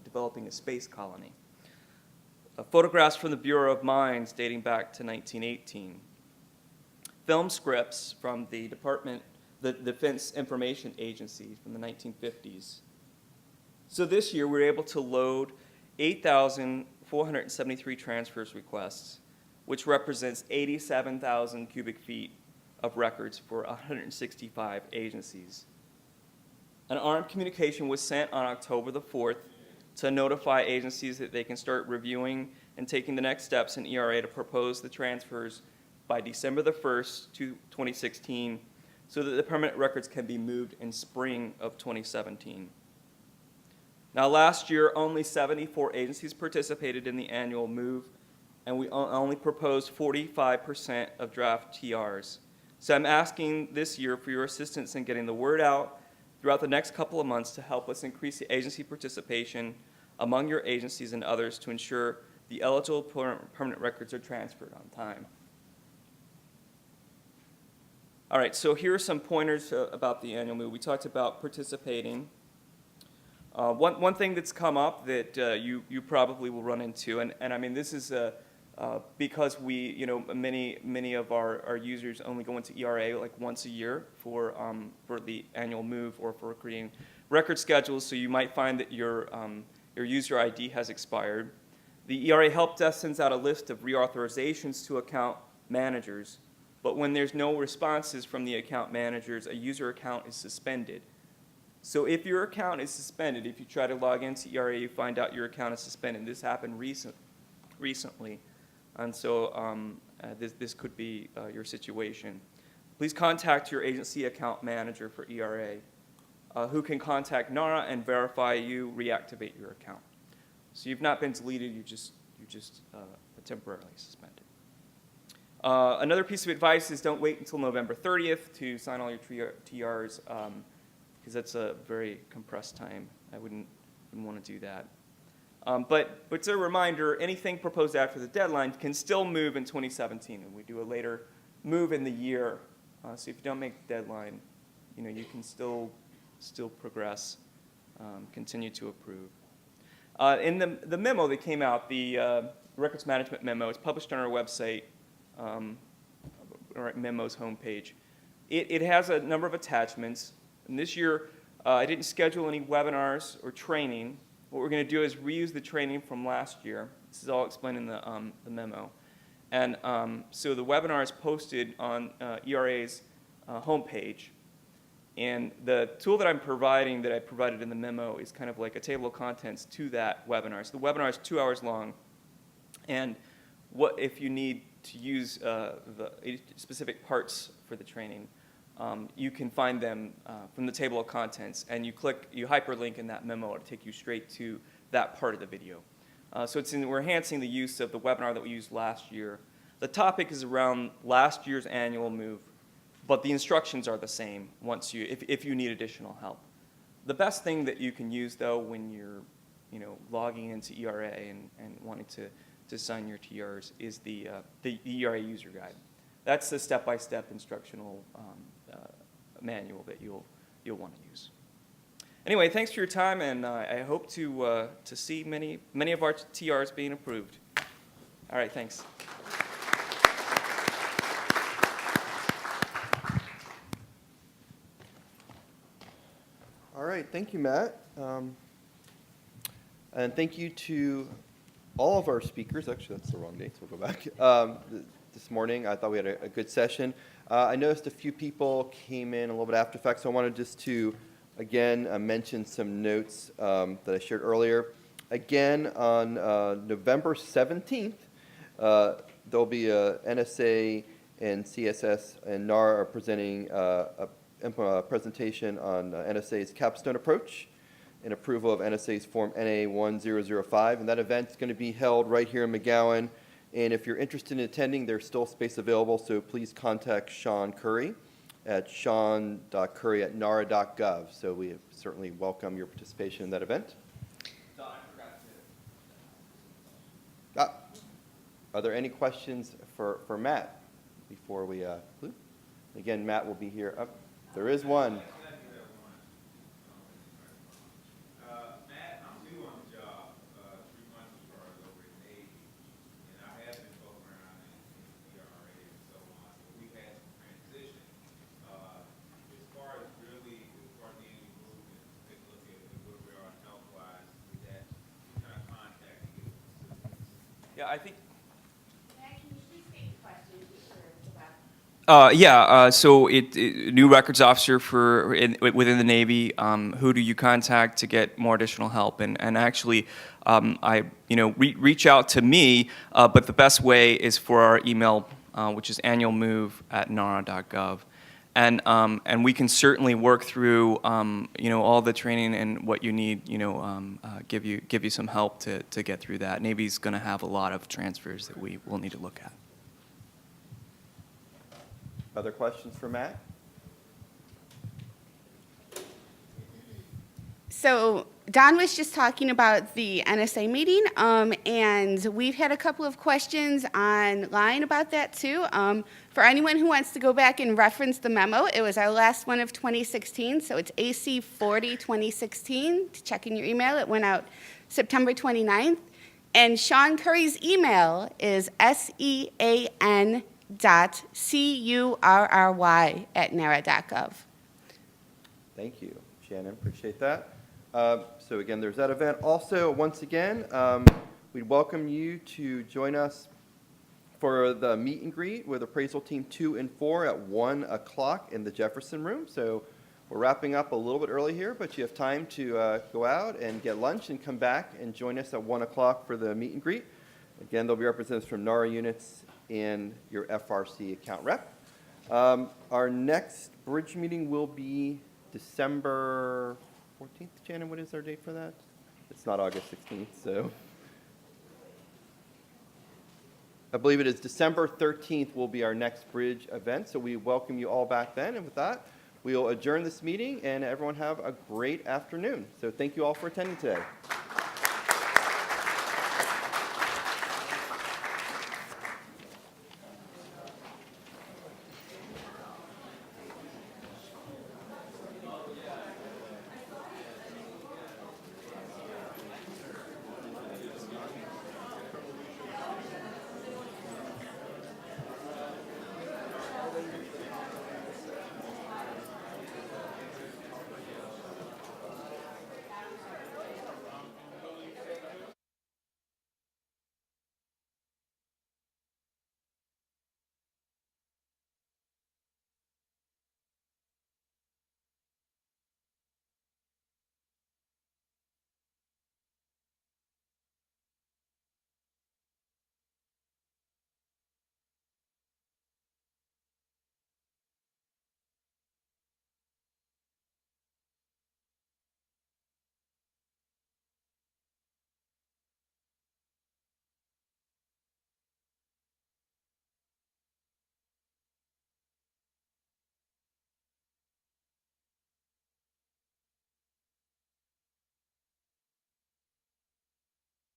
N: developing a space colony. Photographs from the Bureau of Mines dating back to 1918. Film scripts from the Defense Information Agency from the 1950s. So this year, we were able to load 8,473 transfers requests, which represents 87,000 cubic feet of records for 165 agencies. An armed communication was sent on October the 4th to notify agencies that they can start reviewing and taking the next steps in ERA to propose the transfers by December the 1st, 2016, so that the permanent records can be moved in spring of 2017. Now, last year, only 74 agencies participated in the annual move, and we only proposed 45% of draft TRs. So I'm asking this year for your assistance in getting the word out throughout the next couple of months to help us increase the agency participation among your agencies and others to ensure the eligible permanent records are transferred on time. All right, so here are some pointers about the annual move. We talked about participating. One thing that's come up that you probably will run into, and I mean this is because many of our users only go into ERA like once a year for the annual move or for creating record schedules. So you might find that your user ID has expired. The ERA Help Desk sends out a list of reauthorizations to account managers, but when there's no responses from the account managers, a user account is suspended. So if your account is suspended, if you try to log into ERA, you find out your account is suspended. This happened recently, and so this could be your situation. Please contact your agency account manager for ERA, who can contact NARA and verify you reactivate your account. So you've not been deleted, you just temporarily suspended. Another piece of advice is don't wait until November 30th to sign all your TRs, because that's a very compressed time. I wouldn't want to do that. But as a reminder, anything proposed after the deadline can still move in 2017, and we do a later move in the year. So if you don't make the deadline, you can still progress, continue to approve. In the memo that came out, the records management memo. It's published on our website, our memos homepage. It has a number of attachments. And this year, I didn't schedule any webinars or training. What we're going to do is reuse the training from last year. This is all explained in the memo. And so the webinar is posted on ERA's homepage. And the tool that I'm providing, that I provided in the memo, is kind of like a table of contents to that webinar. So the webinar is 2 hours long. And what if you need to use the specific parts for the training, you can find them from the table of contents. And you hyperlink in that memo, it'll take you straight to that part of the video. So we're enhancing the use of the webinar that we used last year. The topic is around last year's annual move, but the instructions are the same if you need additional help. The best thing that you can use, though, when you're logging into ERA and wanting to sign your TRs is the ERA user guide. That's the step-by-step instructional manual that you'll want to use. Anyway, thanks for your time, and I hope to see many of our TRs being approved. All right, thanks.
A: All right, thank you, Matt. And thank you to all of our speakers. Actually, that's the wrong date, so we'll go back. This morning, I thought we had a good session. I noticed a few people came in a little bit after the fact, so I wanted just to, again, mention some notes that I shared earlier. Again, on November 17th, there'll be a NSA and CSS and NAR are presenting a presentation on NSA's capstone approach and approval of NSA's Form NA1005. And that event is going to be held right here in McGowan. And if you're interested in attending, there's still space available, so please contact Sean Curry at sean.curry@nara.gov. So we certainly welcome your participation in that event. Are there any questions for Matt before we conclude? Again, Matt will be here. There is one.
I: Matt, I'm new on the job, 3 months as far as over in Navy, and I have been poking around in ERA and so on. So we've had some transition. As far as the annual movement, take a look at where we are health-wise with that kind of contact to get assistance.
N: Yeah, I think.
K: Matt, can you please state the question just for about?
N: So new records officer within the Navy. Who do you contact to get more additional help? And actually, reach out to me. But the best way is for our email, which is annualmove@nara.gov, and we can certainly work through all the training and what you need. Give you some help to get through that. Navy's going to have a lot of transfers that we will need to look at.
A: Other questions for Matt?
K: So Don was just talking about the NSA meeting, and we've had a couple of questions online about that too. For anyone who wants to go back and reference the memo, it was our last one of 2016, so it's AC 40 2016. To check in your email, it went out September 29th. And Sean Curry's email is sean.curry@nara.gov.
A: Thank you, Shannon. Appreciate that. So again, there's that event. Also, once again, we'd welcome you to join us for the meet and greet with Appraisal Team 2 and 4 at 1 o'clock in the Jefferson Room. So we're wrapping up a little bit early here, but you have time to go out and get lunch and come back and join us at 1 o'clock for the meet and greet. Again, there'll be representatives from NARA units and your FRC account rep. Our next bridge meeting will be December 14th. Shannon, what is our date for that? It's not August 16th, so. I believe it is December 13th will be our next bridge event, so we welcome you all back then. And with that, we'll adjourn this meeting, and everyone have a great afternoon. So thank you all for attending today.